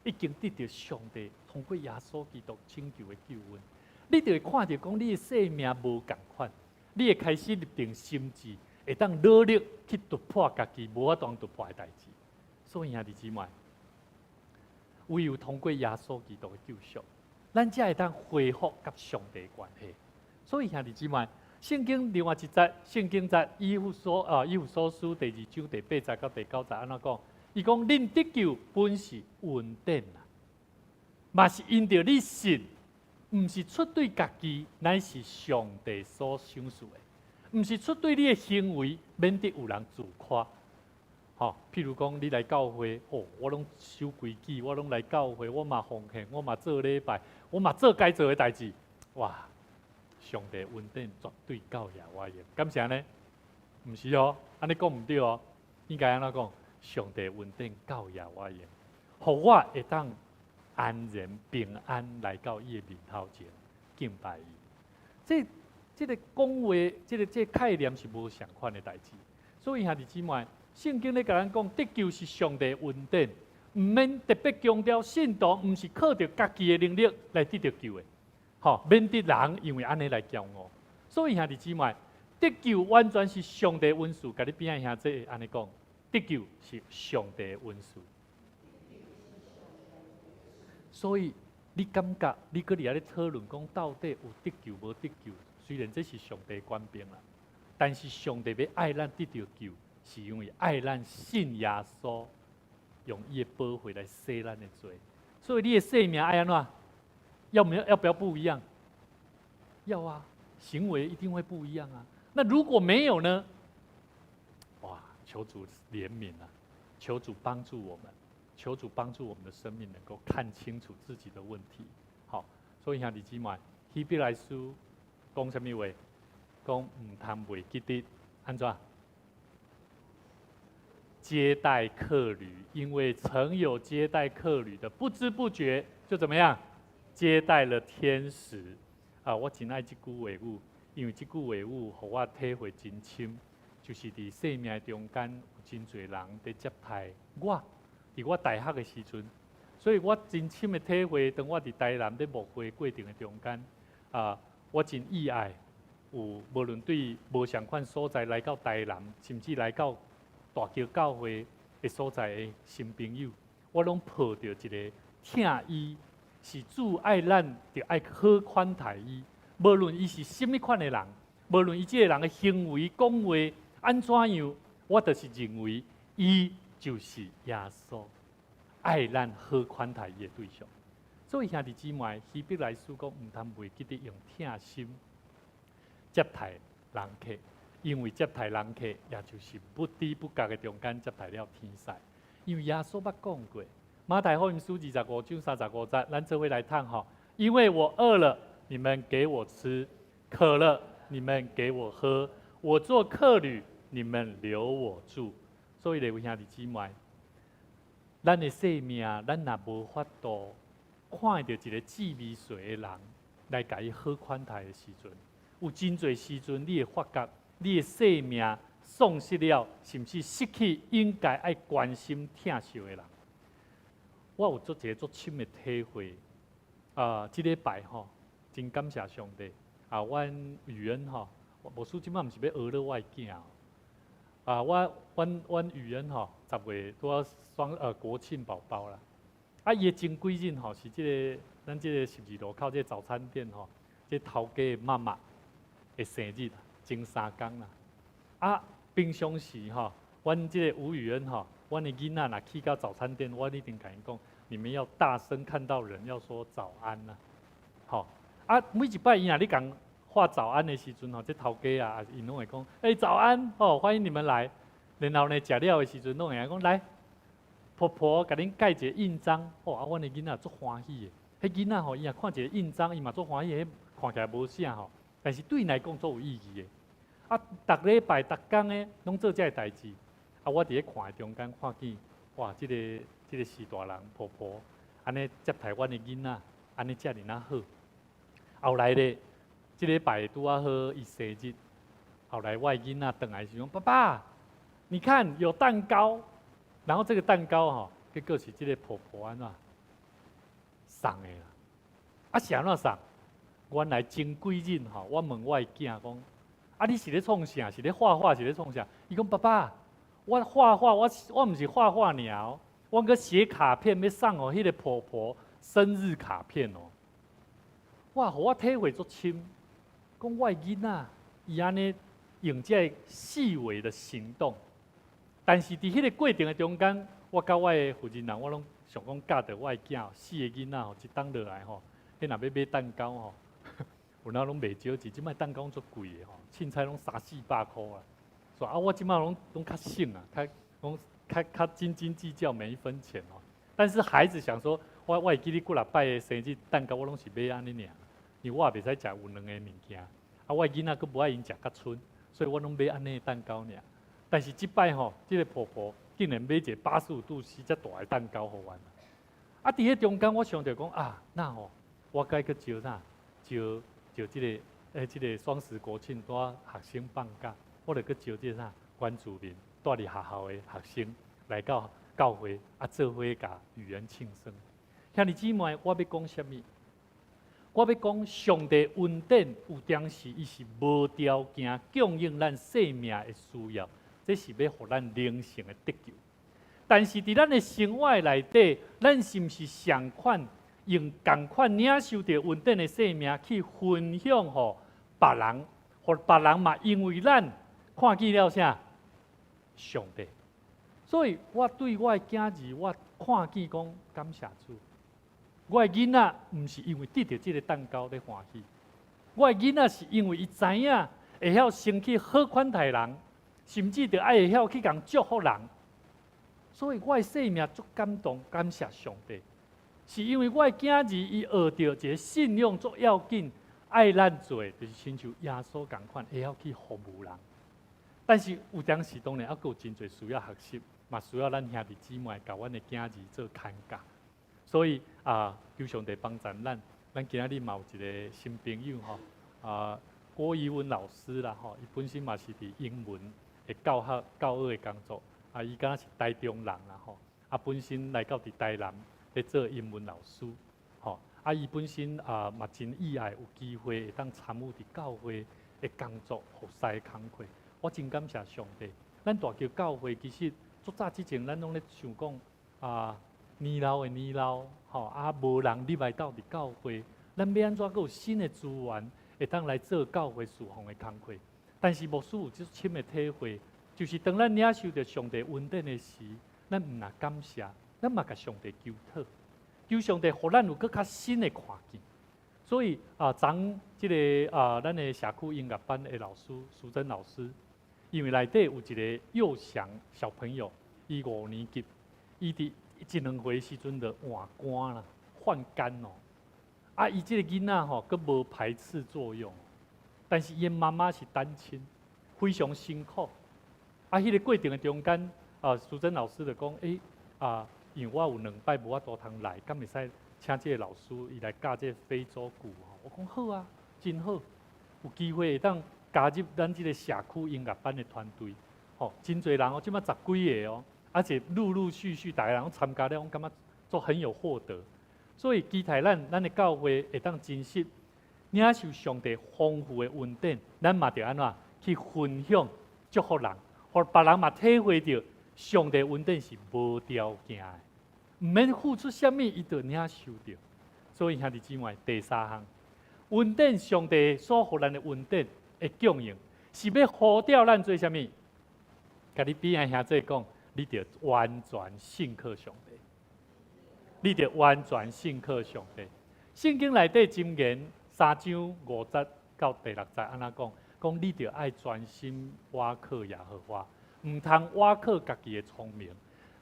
S1: 已经得到上帝通过耶稣基督拯救的救恩，你就会看到讲你的生命无共款。你会开始立定心志，会当努力去突破家己无法当突破的代志。所以兄弟姊妹，唯有通过耶稣基督的救赎，咱才会当恢复甲上帝的关系。所以兄弟姊妹，圣经另外一节，圣经在以弗所书第2章第8节到第9节安怎讲？伊讲恁得救本是恩典啊，嘛是因着你信。唔是出对家己，乃是上帝所赏赐的；唔是出对你的行为，免得有人自夸。譬如讲你来教会，我拢守规矩，我拢来教会，我嘛奉献，我嘛做礼拜，我嘛做该做的代志。哇，上帝恩典绝对够也我用。感谢呢？唔是哦，安尼讲唔对哦，应该安怎讲？上帝恩典够也我用，互我会当安然平安来到伊的面头前敬拜伊。这个讲话，这个概念是无相款的代志。所以兄弟姊妹，圣经咧甲咱讲，得救是上帝恩典，唔免特别强调信徒唔是靠着家己的能力来得到救的，免得人因为安尼来骄傲。所以兄弟姊妹，得救完全是上帝恩赐。甲你边仔兄弟安尼讲，得救是上帝恩赐。所以你感觉你搁伫咧讨论讲到底有得救无得救？虽然这是上帝官兵啦，但是上帝要爱咱得到救，是因为爱咱信耶稣，用伊的宝血来洗咱的罪。所以你的生命爱安怎？要不要不一样？要啊，行为一定会不一样啊。那如果没有呢？哇，求主怜悯啊！求主帮助我们，求主帮助我们的生命能够看清楚自己的问题。好，所以兄弟姊妹，希伯来书讲什么话？讲唔通袂记得安怎？接待客旅，因为曾有接待客旅的，不知不觉就怎么样？接待了天使。啊，我真爱这句话语，因为这句话语，互我体会真深，就是伫生命中间有真侪人在接待我，伫我大学的时阵，所以我真深的体会，当我伫台南在牧会过程的中间，我真意外，有无论对无相款所在来到台南，甚至来到大桥教会的所在的新朋友，我拢抱着一个疼伊。是主爱咱，就爱好款待伊。无论伊是甚物款的人，无论伊这个人的行为讲话安怎样，我就是认为伊就是耶稣，爱咱好款待伊的对象。所以兄弟姊妹，希伯来书讲唔通袂记得用疼心接待人客，因为接待人客，也就是不知不觉的中间接待了天使。因为耶稣捌讲过。马太福音书25章35节，咱这回来看哈。因为我饿了，你们给我吃；渴了，你们给我喝；我做客旅，你们留我住。所以，各位兄弟姊妹，咱的生命，咱若无法度看到一个滋味水的人来甲伊好款待的时阵，有真侪时阵，你会发觉你的生命丧失了，甚至失去应该爱关心疼惜的人。我有做一个足深的体会，这礼拜吼，真感谢上帝。阮语言吼，牧师即摆毋是要学了我的囝阮语言吼，10月拄国庆宝宝啦。伊的前几日吼是咱这个12路口这个早餐店吼，这头家的妈妈的生日，前3天啦。平常时吼，阮这个吴语言吼。阮的囡仔若去到早餐店，我一定甲因讲，你们要大声看到人要说早安呐、好，每一摆伊若咧讲话早安的时阵吼，这头家啊，因拢会讲，早安，欢迎你们来。然后呢，食了的时阵，拢会讲来，婆婆甲恁盖一个印章，阮的囡仔足欢喜的。迄囡仔吼，伊若看一个印章，伊嘛足欢喜，迄看起来无啥吼，但是对伊来讲足有意义的。逐礼拜、逐工呢，拢做这个代志。我伫咧看的中间看见，哇！这个士大人婆婆，安尼接待阮的囡仔，安尼遮尔呐好。后来咧，这礼拜拄好伊生日，后来我的囡仔回来时讲：“爸爸，你看有蛋糕。”然后这个蛋糕吼，结果是这个婆婆安怎送的啦。是安怎送？原来前几日吼，我问我的囝讲：“你是咧创啥？是咧画画？是咧创啥？”伊讲：“爸爸。”我画画，我唔是画画尔，我搁写卡片要送哦，迄个婆婆生日卡片哦。哇，互我体会足深，讲我囡仔伊安尼用这细微的行动，但是伫迄个过程的中间，我甲我的负责人，我拢想讲教导我的囝，4个囡仔吼，一当落来吼，迄若要买蛋糕吼，有哪拢袂少钱，即摆蛋糕足贵的吼，凊彩拢300-400块啊。我即摆拢较省啊，较斤斤计较每一分钱哦。但是孩子想说，我会记你过来拜的生日蛋糕，我拢是买安尼尔，因为我也袂使食有两个物件。我囡仔佫无爱因食较剩，所以我拢买安尼的蛋糕尔。但是即摆吼，这个婆婆竟然买一个85度 C 遮大的蛋糕互阮。伫迄中间，我想着讲那吼，我该去招啥？招这个双十国庆带学生放假。我著去招这啥关主民带伫学校的学生来到教会做伙甲语言庆生。兄弟姊妹，我要讲什么？我要讲上帝恩典有当时伊是无条件供应咱生命的需要，这是要互咱灵性的得救。但是伫咱的生活内底，咱是毋是相款用共款领受到恩典的生命去分享互别人，互别人嘛因为咱看见了啥？上帝。所以我对我的囝儿，我看见讲感谢主。我的囡仔毋是因为得到这个蛋糕在欢喜，我的囡仔是因为伊知影会晓生去好款待人，甚至着爱会晓去共祝福人。所以我的生命足感动，感谢上帝，是因为我的囝儿伊学到一个信仰足要紧，爱咱做，就是亲像耶稣共款，会晓去服务人。但是有当时当然还有真侪需要学习，嘛需要咱兄弟姊妹甲阮的囝儿做看教。所以求上帝帮助咱今仔日嘛有一个新朋友郭怡文老师啦伊本身嘛是伫英文的教学的工作，伊敢若是台中人啦本身来到伫台南咧做英文老师，伊本身嘛真意爱有机会会当参与伫教会的工作、服侍的工课，我真感谢上帝。咱大桥教会其实足早之前，咱拢咧想讲年老的年老，无人入来到伫教会，咱要安怎有新的资源，会当来做教会侍奉的工课。但是牧师有足深的体会，就是当咱领受着上帝恩典的时，咱毋若感谢，咱嘛甲上帝求讨，求上帝互咱有更较新的看见。所以昨即个咱的社区音乐班的老师苏珍老师，因为内底有一个幼祥小朋友，伊5年级，伊伫一两回时阵就换肝啦、换肝哦。伊即个囡仔佫无排斥作用，但是伊妈妈是单亲，非常辛苦。迄个过程的中间，苏珍老师就讲，因为我有2摆无法度通来，敢会使请即个老师伊来教即个非洲鼓我讲好啊，真好，有机会会当加入咱即个社区音乐班的团队，真侪人即摆10几个而且陆陆续续大家人参加了，我感觉都很有获得。所以期待咱的教会会当珍惜，领受上帝丰富的恩典，咱嘛着安怎去分享祝福人，互别人嘛体会到上帝恩典是无条件的，毋免付出啥物，伊就领受到。所以兄弟姊妹，第3项，恩典上帝所予咱的恩典的供应，是要呼召咱做啥物？甲你边仔兄弟讲。你得完全信靠上帝，你得完全信靠上帝。圣经内底箴言3章5节到第6节安怎讲？讲你得爱专心倚靠耶和华，毋通倚靠家己的聪明。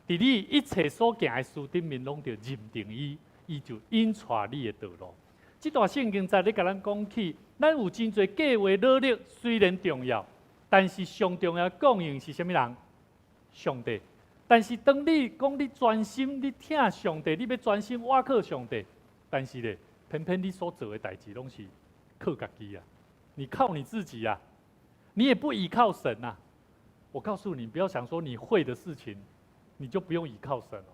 S1: 伫你一切所行的事顶面，拢得认定伊，伊就引带你的道路。这段圣经在咧甲咱讲起，咱有真侪计划努力，虽然重要，但是上重要的供应是啥物人？上帝，但是当你讲你专心，你听上帝，你要专心倚靠上帝，但是咧，偏偏你所做的代志拢是靠家己啊，你靠你自己啊，你也不依靠神啊。我告诉你，不要想说你会的事情，你就不用依靠神哦。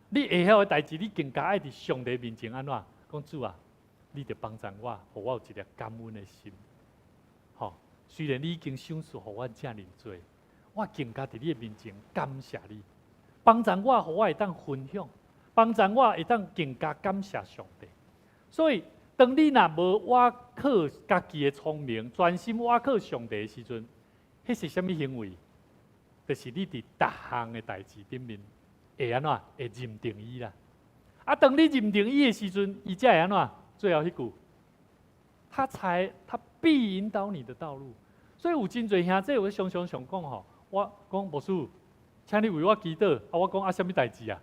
S1: 你会晓的代志，你更加爱伫上帝面前安怎？讲主啊，你得帮助我，互我有一颗感恩的心。虽然你已经赏赐互我遮尔多。我更加伫你的面前感谢你，帮助我，互我会当分享，帮助我会当更加感谢上帝。所以，当你若无倚靠家己的聪明，专心倚靠上帝的时阵，迄是啥物行为？就是你伫逐项的代志顶面会安怎？会认定伊啦。当你认定伊的时阵，伊才会安怎？最后迄句，他必引导你的道路。所以有真侪兄弟，我常常想讲我讲牧师，请你为我祈祷。我讲啥物代志啊？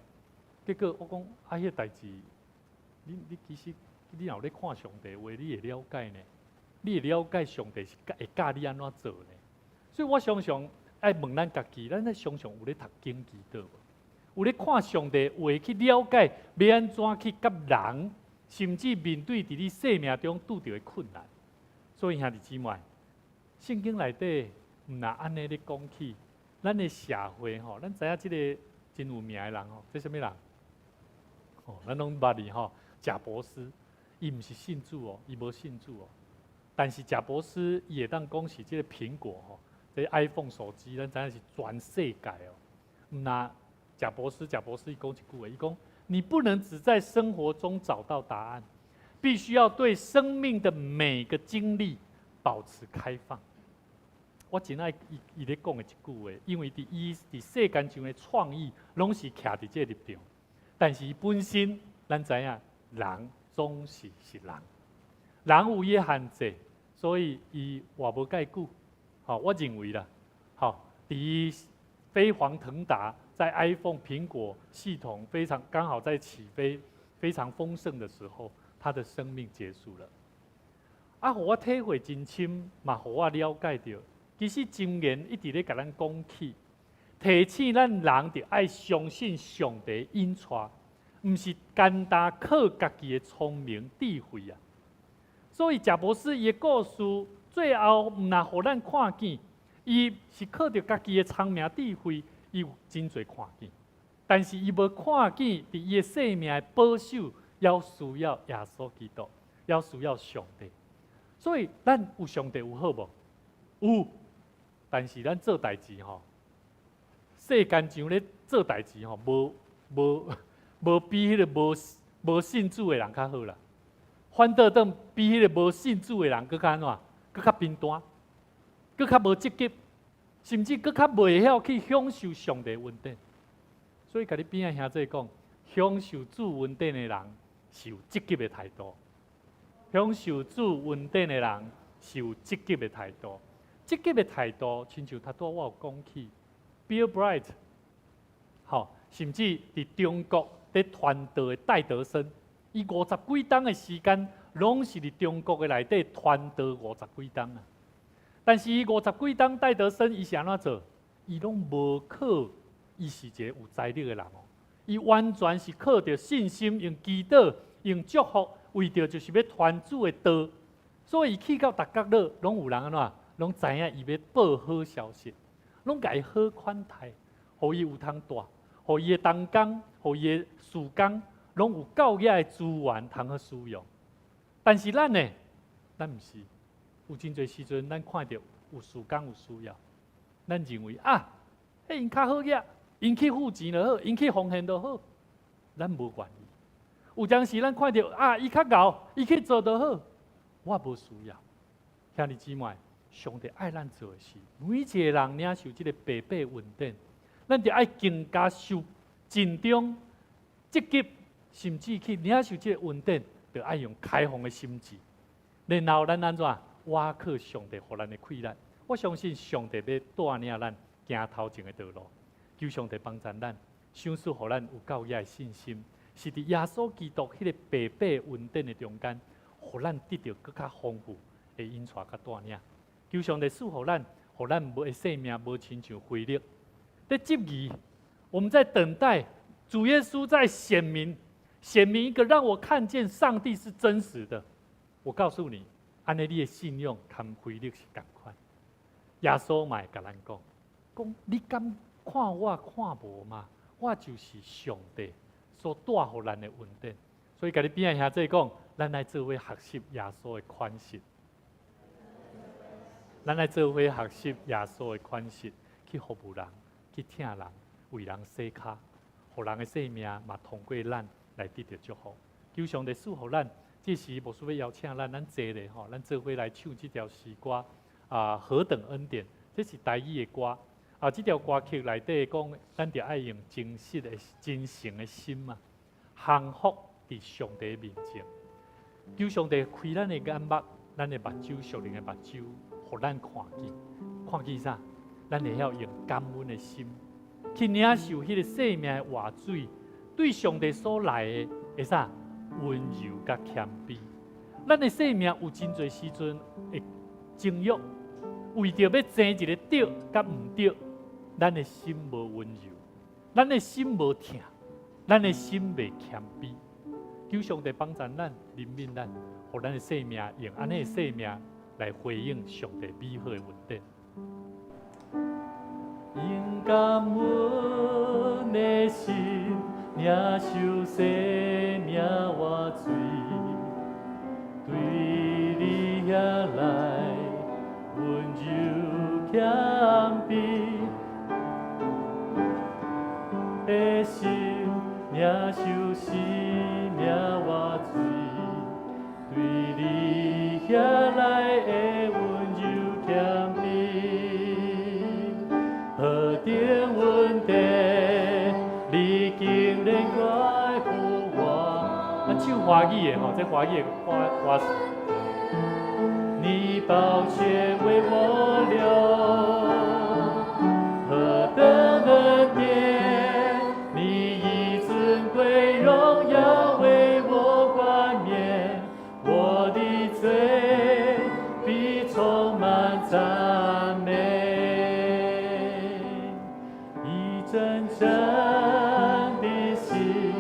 S1: 结果我讲迄个代志，你其实你若咧看上帝话，你会了解呢。你会了解上帝是会教你安怎做呢？所以我常常爱问咱家己，咱常常有咧读经祈祷，有咧看上帝话去了解，要安怎去甲人，甚至面对伫你生命中拄到的困难。所以兄弟姊妹，圣经内底。毋若安尼咧讲起，咱的社会咱知影即个真有名的人这什么人？咱拢捌哩贾博士，伊毋是信主伊无信主但是贾博士伊会当讲是即个苹果这 iPhone 手机，咱知影是全世界那贾博士伊讲一句话，伊讲你不能只在生活中找到答案，必须要对生命的每个经历保持开放。我真爱伊咧讲的一句话，因为伊伫世间上的创意，拢是徛伫这立场。但是伊本身，咱知影，人总是人，人有伊的限制，所以伊活无介久。我认为啦，伫飞黄腾达，在 iPhone 苹果系统刚好在起飞、非常丰盛的时候，他的生命结束了。互我体会真深，嘛，互我了解到，其实箴言一直咧甲咱讲起，提醒咱人着爱相信上帝引带，毋是简单靠家己的聪明智慧啊。所以贾博士伊的故事最后毋若互咱看见，伊是靠着家己的聪明智慧，伊有真侪看见，但是伊无看见伫伊的生命的保守，要需要耶稣基督，要需要上帝。所以咱有上帝有好无？有，但是咱做代志世间上咧做代志无比迄个无信主的人较好啦。反倒当比迄个无信主的人佫较安怎？佫较贫惰，佫较无积极，甚至佫较袂晓去享受上帝恩典。所以，甲你边仔兄弟讲，享受主恩典的人是有积极的态度；享受主恩典的人是有积极的态度。积极的态度，亲像头拄我有讲起 ，Bill Bright， 甚至伫中国咧传道的戴德生，伊50几冬的时间，拢是伫中国的内底传道50几冬啊。但是伊50几冬戴德生，伊是安怎做？伊拢无靠，伊是一个有财力的人哦。伊完全是靠着信心，用祈祷，用祝福，为着就是要传主的道。所以伊去到逐角落，拢有人安怎？拢知影伊要报好消息，拢甲伊好款待，互伊有通住，互伊的同工，互伊的事工，拢有够野的资源通去使用。但是咱呢，咱毋是，有真侪时阵，咱看到有事工有需要，咱认为迄因较好野，因去付钱就好，因去奉献就好，咱无愿意。有当时咱看到伊较敖，伊去做就好，我无需要。兄弟姊妹，上帝爱咱做的事，每一个人领受这个白白恩典，咱就爱更加受尽忠、积极，甚至去领受这个恩典，就爱用开放的心智。然后咱安怎？倚靠上帝互咱的气力。我相信上帝要带领咱行头前的道路，求上帝帮助咱，赏赐互咱有够野的信心，是伫耶稣基督迄个白白恩典的中间，互咱得到更较丰富的引带甲带领。求上帝赐互咱无的生命无亲像灰烬。在这里，我们在等待主耶稣在显明一个让我看见上帝是真实的。我告诉你，安尼你的信仰跟灰烬是同款。耶稣嘛会甲咱讲，你敢看我看无嘛？我就是上帝所带互咱的恩典。所以，甲你边仔兄弟讲，咱来做伙学习耶稣的宽恕。咱来做伙学习耶稣的宽恕，去服务人，去听人，为人洗脚，互人的生命嘛通过咱来得到祝福。求上帝赐福咱。这时无需要邀请咱坐咧吼，咱做伙来唱这条诗歌何等恩典，这是台语的歌。这条歌曲内底讲，咱着爱用真诚的心嘛，降服伫上帝面前。求上帝开咱的眼目，咱的目睭，属灵的目睭，互咱看见啥？咱会晓用感恩的心去领受迄个生命的活水，对上帝所来的会啥？温柔甲谦卑。咱的生命有真侪时阵会情欲，为着要争一个对甲毋对，咱的心无温柔，咱的心无疼，咱的心袂谦卑。求上帝帮助咱，怜悯咱，互咱的生命用安尼的生命来回应上帝美好的恩典。因感恩的心，领受生命活水，对你遐来温柔谦卑的心，领受生命活水，对你遐来的温柔谦卑。唱华语的吼，这华语的花词。你宝血为我流，何等恩典！你以尊贵荣耀为我冠冕，我的罪必充满赞美，以真诚的心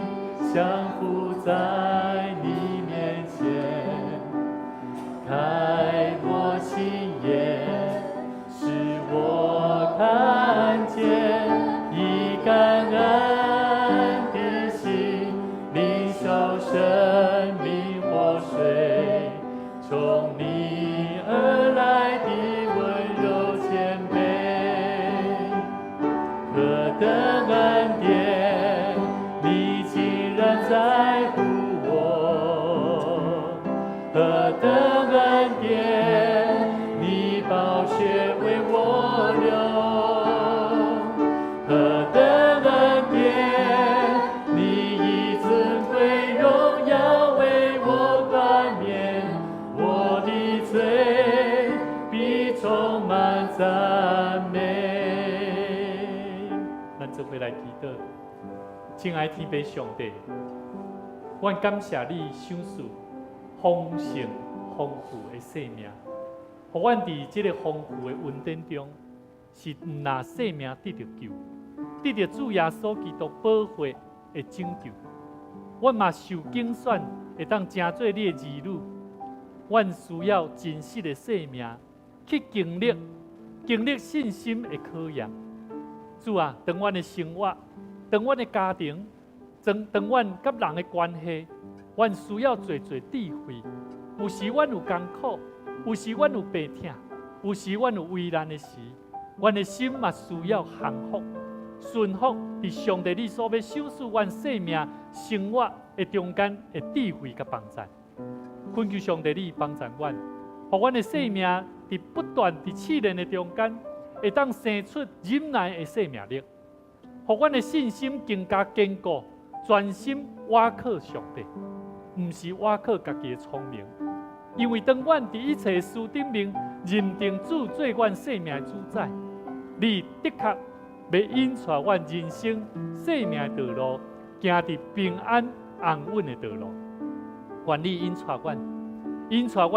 S1: 降服在你面前。开我心眼，使我看见，以感恩的心领受生命活水，从你而来的温柔谦卑，何等恩典！你竟然在乎我，何等！恩典，你宝血为我流，何等恩典！你以尊贵荣耀为我冠冕，我的罪必充满赞美。咱做伙来祈祷，亲爱天父上帝，我感谢你赏赐丰盛。丰富的生命，互阮伫这个丰富的恩典中，是毋那生命得到救，得到主耶稣基督宝血的拯救。阮嘛受拣选，会当成做你的儿女。阮需要真实的生命去经历信心的考验。主啊，当阮的生活，当阮的家庭，当阮甲人的关系，阮需要侪智慧。有时阮有艰苦，有时阮有病痛，有时阮有危难的时，阮的心嘛需要降服、顺服，伫上帝你所要赏赐阮生命、生活的中间的智慧甲帮助。恳求上帝你帮助阮，互阮的生命伫不断伫试炼的中间，会当生出忍耐的生命力，互阮的信心更加坚固，专心倚靠上帝，毋是倚靠家己的聪明。因为当阮伫一切事顶面认定主做阮生命的主宰，你的确要引带阮人生生命的道路，行伫平安安稳的道路。愿你引带阮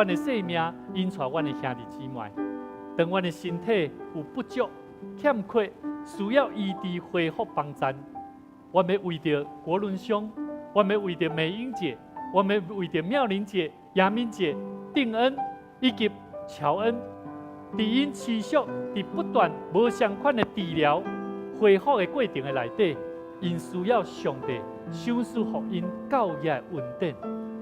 S1: 的生命，引带阮的兄弟姊妹。当阮的身体有不足、欠缺，需要医治、恢复、帮助，我要为着国伦兄，我要为着美英姐，我要为着妙玲姐、亚敏姐、定恩以及乔恩，伫因持续伫不断无相款的治疗、恢复的过程的内底，因需要上帝赏赐福因教业的稳定，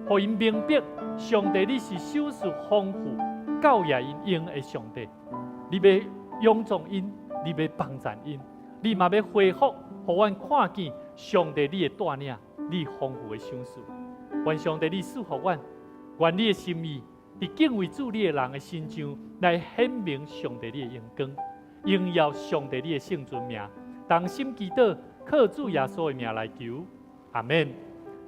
S1: 互因明白上帝你是赏赐丰富教业因用的上帝，你要拥总因，你要帮助因，你嘛要恢复，互阮看见上帝你的带领，你丰富的赏赐。愿上帝你赐福阮，愿你的心意伫敬畏主你的人的心上来显明上帝你的荣光，荣耀上帝你的圣尊名。同心祈祷，靠主耶稣的名来求，阿门。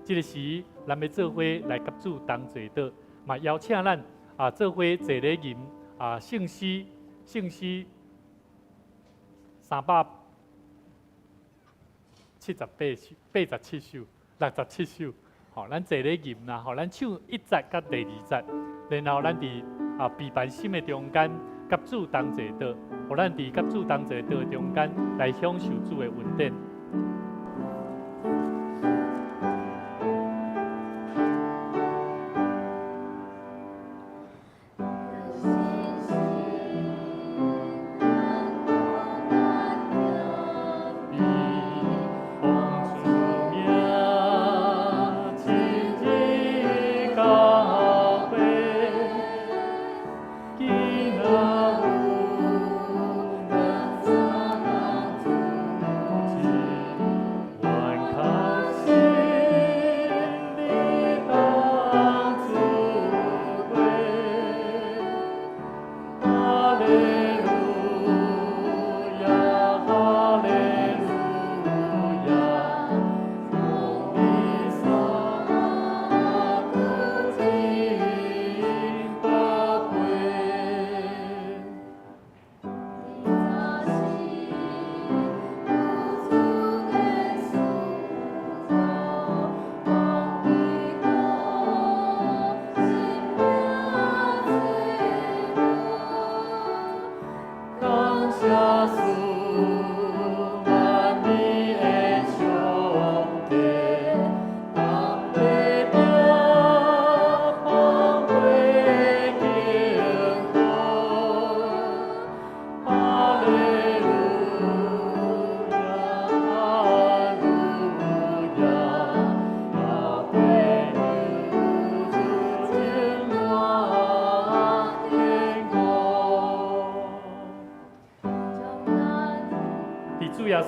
S1: 这个时，咱要做伙来甲主同坐祷，嘛邀请咱做伙坐咧吟圣诗387首、67首。好，咱坐咧吟啦，好，咱唱1节甲第2节，然后咱伫悲烦心的中间，甲主同坐祷，互咱伫甲主同坐祷中间来享受主的恩典。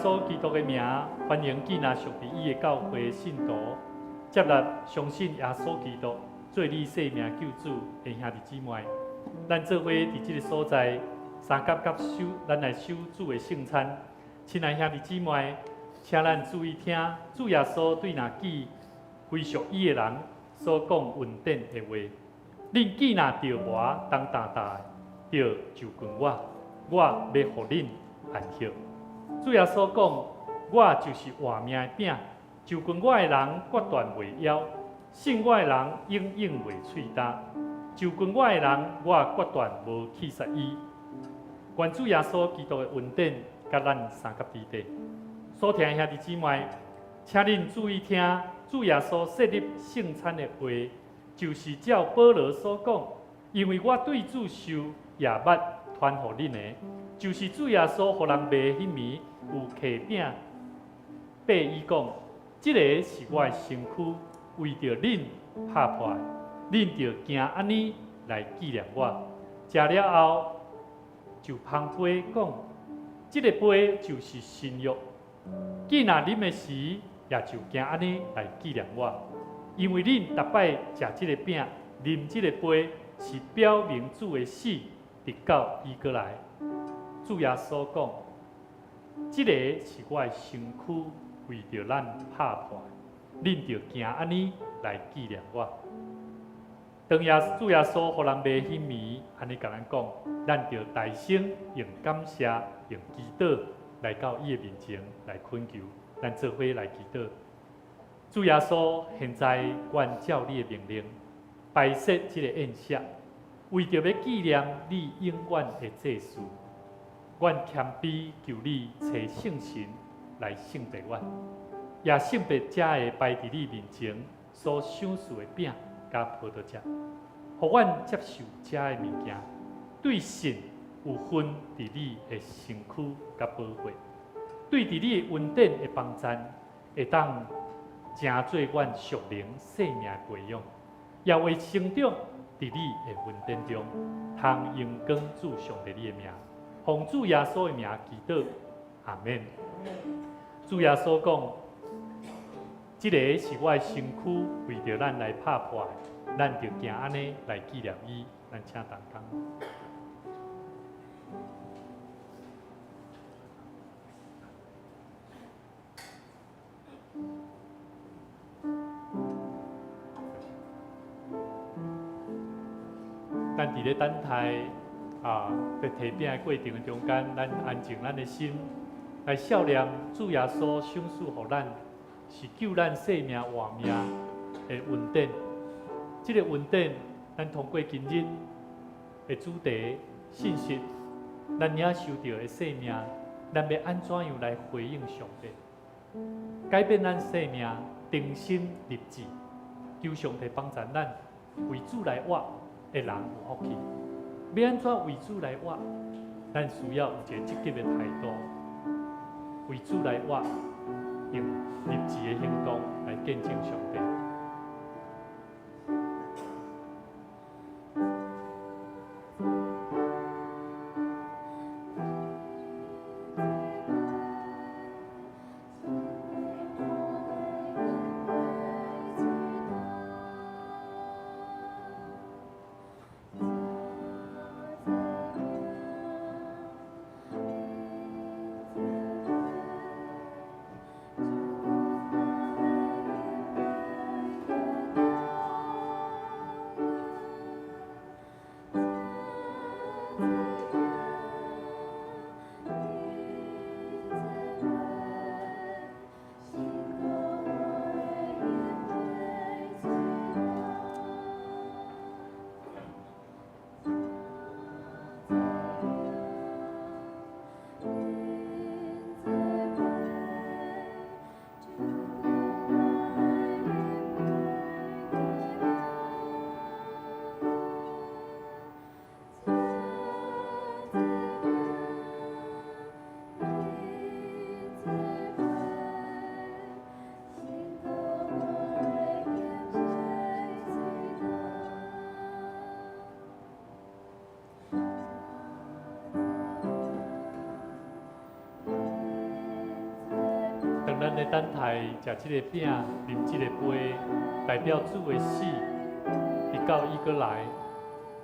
S1: 稣基督的名，欢迎寄纳属于伊的教会信徒，接纳相信耶稣基督做你生命救主的兄弟姊妹。咱做伙伫这个所在，三甲咱来守主的圣餐。亲爱兄弟姊妹，请咱注意听主耶稣对那记归属伊的人所讲稳定的话。恁记若着我当大大的，着就近我要互恁安息。主耶稣讲，我就是活命的饼，就近我的人决断袂枵，信我的人永远袂喙焦。就近我的人，我决断无去杀伊。愿主耶稣基督的恩典，甲咱三甲之地。所听的兄弟姊妹，请恁注意听主耶稣设立圣餐的话，就是照保罗所讲，因为我对主受夜捌传互恁的，就是主耶稣互人卖迄暝有客饼，八伊讲，这个是我的身躯，为着恁拍破的。恁着行安尼来纪念我。食了后，就捧杯讲：这个杯就是新约。既然啉的时，也就行安尼来纪念我。因为恁逐摆食这个饼、啉这个杯，是表明主的死，直到伊过来。主耶稣讲：这个是我的身躯，为着咱拍破的。恁着行安尼来纪念我。当主耶稣互人卖迄暝，安尼甲咱讲，咱着大声用感谢、用祈祷来到伊的面前来恳求，咱做伙来祈祷。主耶稣，现在愿照你的命令，摆设这个宴席，为着要纪念你永远的祭祀，愿谦卑求你找圣神来圣别我，也圣别这个摆伫你面前所赏赐的饼。甲葡萄汁，互阮接受这的物件，对神有份伫你的身躯甲保护，对伫你的恩典的帮赞，会当成做阮属灵生命的培养，也会成长伫你的恩典中，通荣光主上帝你的名，奉主耶稣的名祈祷，阿免。主耶稣讲。这个是我的身躯，为着咱来拍破的，咱就行安尼来纪念伊。咱请同工。咱伫咧等待在提饼的过程中间，咱安静咱的心，来孝念主耶稣赏赐予咱。是救咱生命活命的恩典，这个恩典，咱通过今日的主题信息，咱领受到的生命，咱要安怎样来回应上帝，改变咱生命，重新立志，求上帝帮助咱为主来活的人有福气。要安怎为主来活？咱需要有一个积极的态度，为主来活。用立志的行动来见证上帝。咱咧等待食即个饼、啉即个杯，代表主的死，直到伊过来，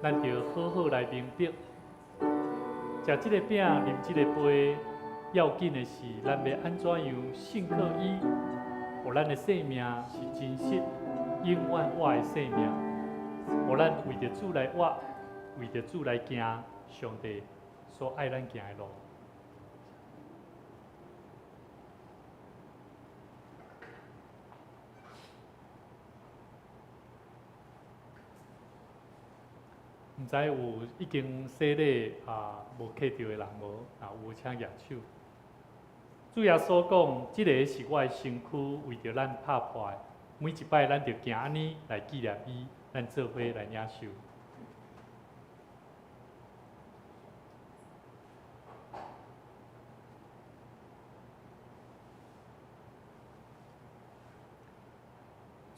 S1: 咱就好好来明白。食即个饼、啉即个杯，要紧的是，咱要安怎样信靠伊，互咱的生命是真实、永远活的生命，互咱为着主来活，为着主来行上帝所爱咱行的路。毋知有已经洗礼无刻着的人无？有请举手。主耶稣讲，即个是我的身躯，为着咱拍破的。每一摆咱就行安尼来纪念伊，咱做伙来领受。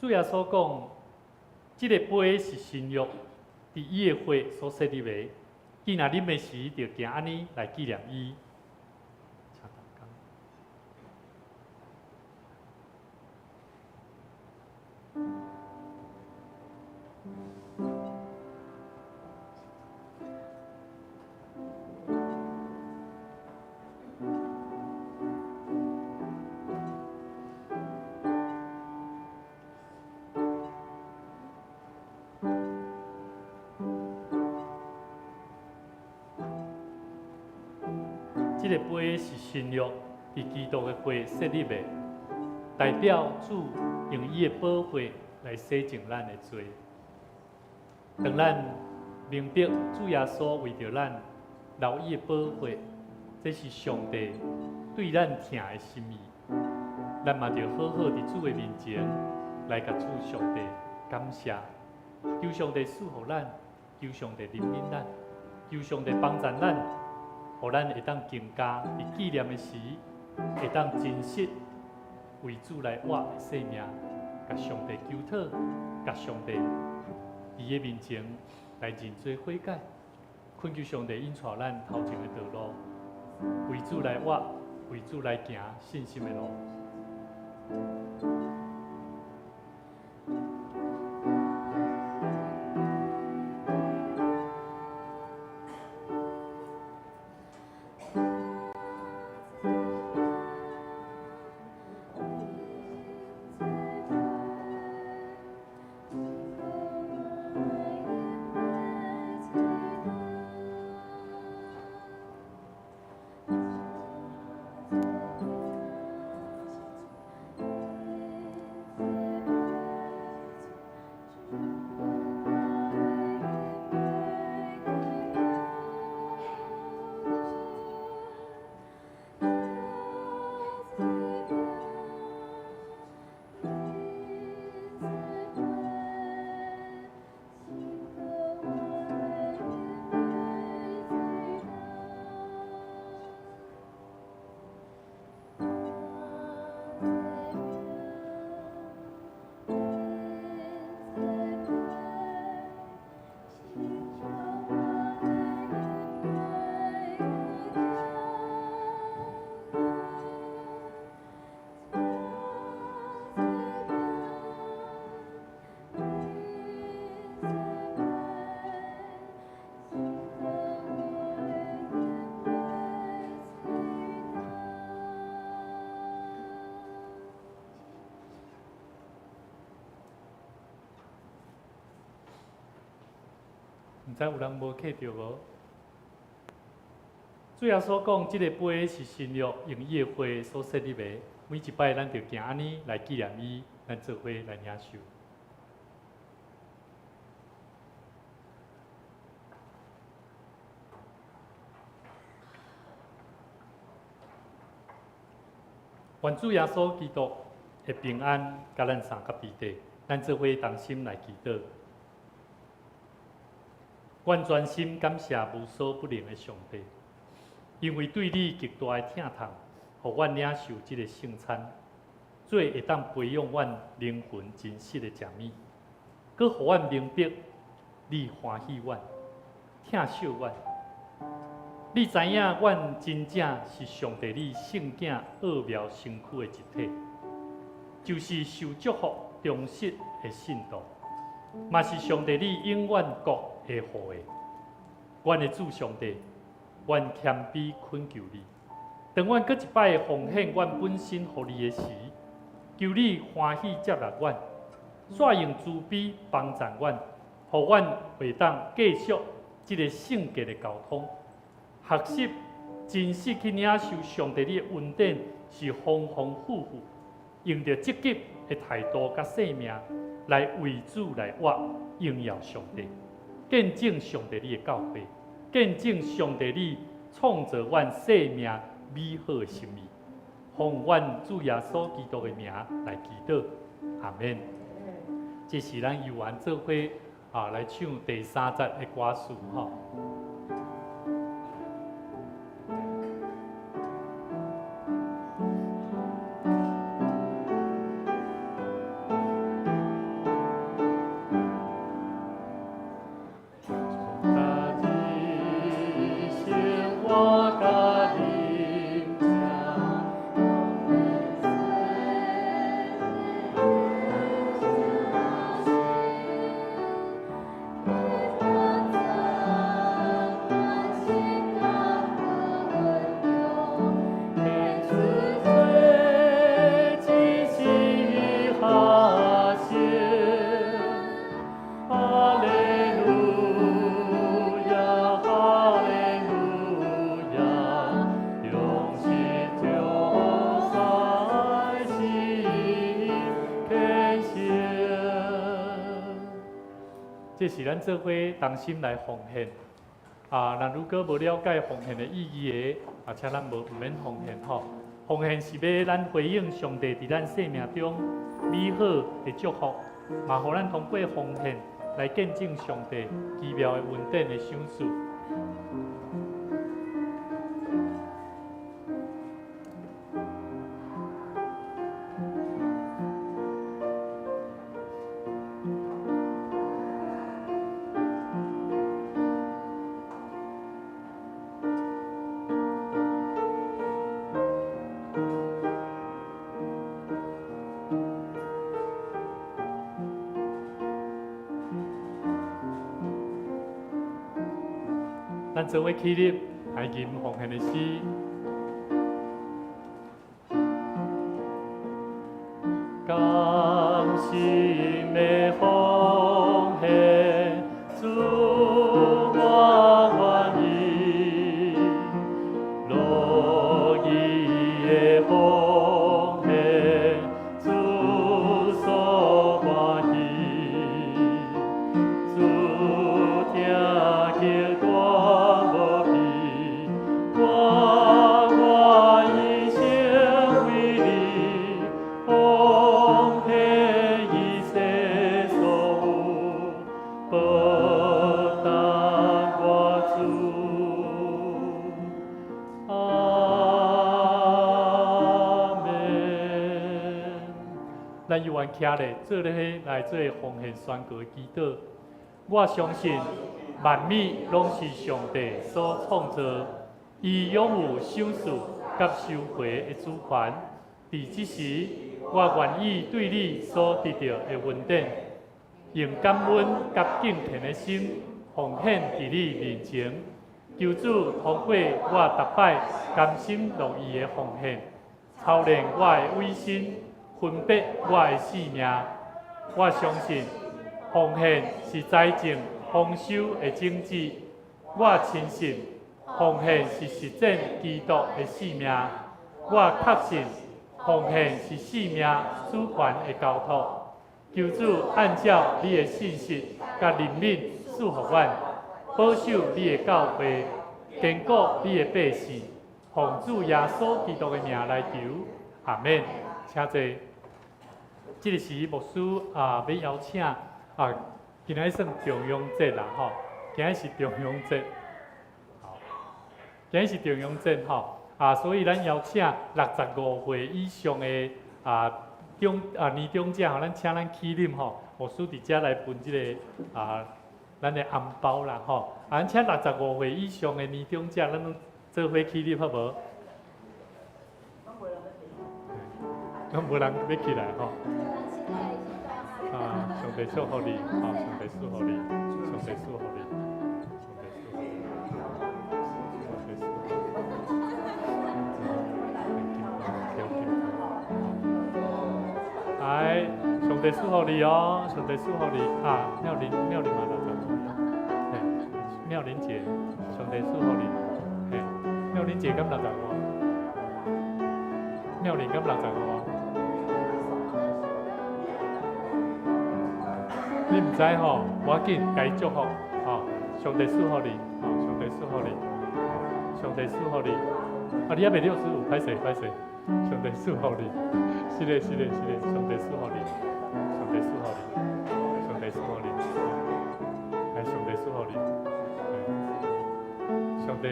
S1: 主耶稣讲，即个杯是新约。伫伊的血所设立的，既然啉的时，就行安尼来纪念伊。这个杯是新约，伫基督的血设立的，代表主用伊的宝血来洗净咱的罪。当咱明白主耶稣为着咱流伊的宝血，这是上帝对咱疼的心意。咱嘛着好好伫主的面前来甲主上帝感谢，求上帝赐福咱，求上帝怜悯咱，求上帝帮助咱。互咱会当更加伫纪念的时，会当真实为主来活的生命，甲上帝求讨，甲上帝伫伊面前来认罪悔改，恳求上帝引带咱头前的道路，为主来活，为主来行信心的路。毋知有人无刻着无？主耶稣讲，即个杯是新约用伊的血所设立的，每一摆咱就行安尼来纪念伊，咱做伙来领受。愿主耶稣基督的平安，甲咱三甲彼得，咱做伙同心来祈祷。愿专心感谢无所不能的上帝，因为对你极大的疼痛，互阮领受这个圣餐，做会当培养阮灵魂真实的食物，佮互阮明白你欢喜阮，疼惜阮，你知影，阮真正是上帝你圣囝奥妙身躯的一体，就是受祝福、忠实的信徒，嘛是上帝你永远国的护卫。阮的主上帝，阮谦卑恳求你，当阮搁一摆奉献阮本身予你的时，求你欢喜接纳阮，煞用慈悲帮助阮，互阮会当继续这个圣洁的交通。学习真实去领受上帝你的恩典，是丰丰富富，用着积极的态度甲生命来为主来活，荣耀上帝，见证上帝你的教诲，见证上帝你创造阮生命美好的心意。奉阮主耶稣基督的名来祈祷，阿门。这是咱游玩做伙来唱第3节的歌词吼。这是咱做伙同心来奉献。那如果无了解奉献的意义的，请咱唔免奉献吼。奉献是要咱回应上帝伫咱生命中美好的祝福，嘛，互咱通过奉献来见证上帝奇妙的恩典的赏赐。咱做伙起立，来吟奉献的诗。甘心的奉献，主我愿意，乐意的奉献，主所欢喜，主听见我无比，我愿一生为你奉献一切所有，报答我主。阿门。咱有缘徛咧，做咧来做奉献宣告的祈祷。我相信万物拢是上帝所创造，伊拥有赏赐甲收回的主权。伫即时，我愿意对你所得到的恩典，用感恩甲敬虔的心奉献伫你面前。求主通过我逐摆甘心乐意的奉献，操练我的委身，分别我的性命。我相信奉献是财政丰收的种子。我深信奉献是实践基督的性命。我确信奉献是性命主权的交托。求主按照你的信息甲灵敏赐福阮，保守你的教会，坚固你的百姓。奉主耶稣基督的名来求，阿门。请坐。这个时牧师要邀请今仔算重阳节啦吼，今仔是重阳节，好，今仔是重阳节吼所以咱邀请65岁以上的年长者咱请咱起立吼，牧师伫遮来分这个咱的红包啦吼，而且65岁以上的年长者，咱做伙起立好无？拢无人要起来吼。啊，上帝祝福你，啊，上帝祝福你，上帝祝福你，上帝祝福你，上帝祝福你。哎，上帝祝福你哦，上帝祝福你啊！妙玲嘛65，嘿，妙玲姐，上帝祝福你，嘿，妙玲姐敢65？妙玲敢65？你唔知吼，我紧该祝福，吼，上帝祝福你，吼，上帝祝福你，上帝祝福你。啊，你还未65，歹势，上帝祝福你，是的，上帝祝福你，上帝祝福你，上帝祝福你，哎，上帝祝福你，上帝，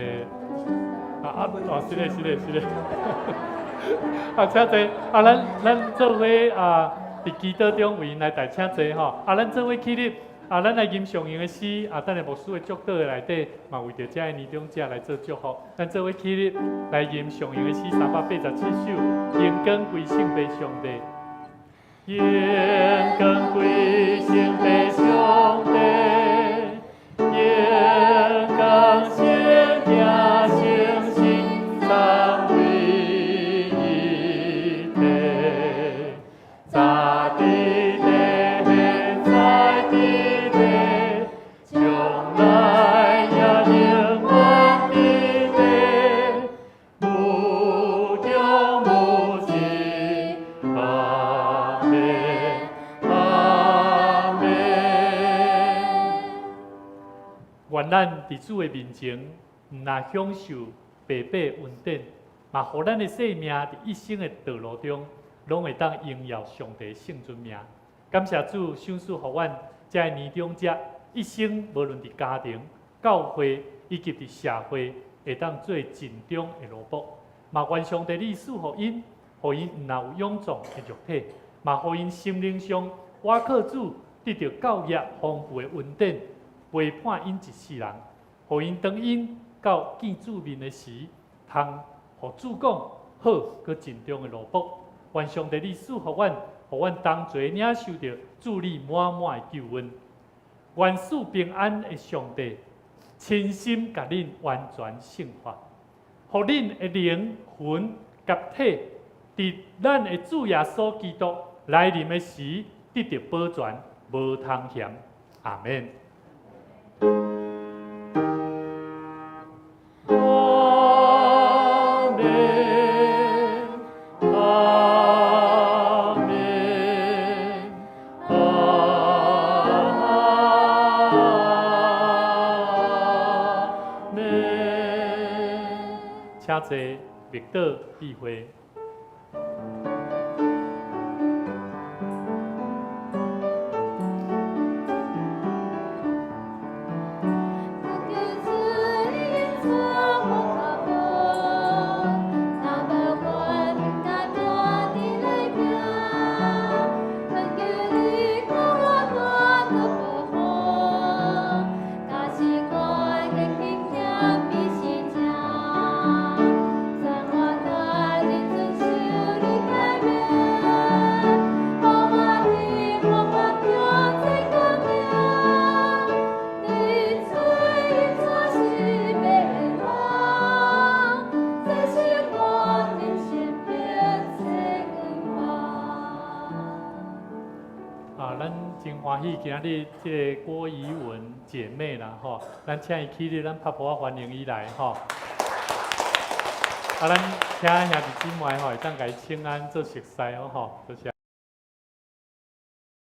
S1: 是的，啊，请坐，啊，咱做伙啊。伫祈祷中为因来代请坐吼，啊，咱做伙起立，啊，咱来吟上行的诗，啊，等下牧师的祝祷的内底，嘛为着遮个年长者来做祝福，咱做伙起立来吟上行的诗387首，荣光归圣父上帝，荣光归圣父上帝，荣光圣行圣心三位一体。在地的现在地的，将来也永远的无穷无尽。阿门，阿门。愿咱伫主的面前，毋但享受白白恩典，嘛，互咱的生命伫一生的道路中。拢会当荣耀上帝圣尊名。感谢主赏赐互阮遮个年长者一生，无论伫家庭、教会以及伫社会，会当做尽忠的萝卜。嘛，愿上帝你赐互因，互因毋但有勇壮的肉体，嘛，互因心灵上倚靠主，得到教育丰富的恩典，陪伴因一世人。互因当因到见主面的时，通互主讲好，佮尽忠的萝卜。愿上帝你赐互阮，互阮同齐领受着主你满满的救恩。愿赐平安的上帝，亲心甲恁完全圣化，互恁的灵魂甲体，伫咱的主耶稣基督来临的时，得到保全，无通嫌。阿门。请坐，默祷闭会。真欢喜，今日这个郭怡文姐妹啦吼，咱请伊起立，咱拍拍欢迎伊来吼。咱请兄弟姊妹吼，会当甲伊请安做熟悉哦吼，多谢。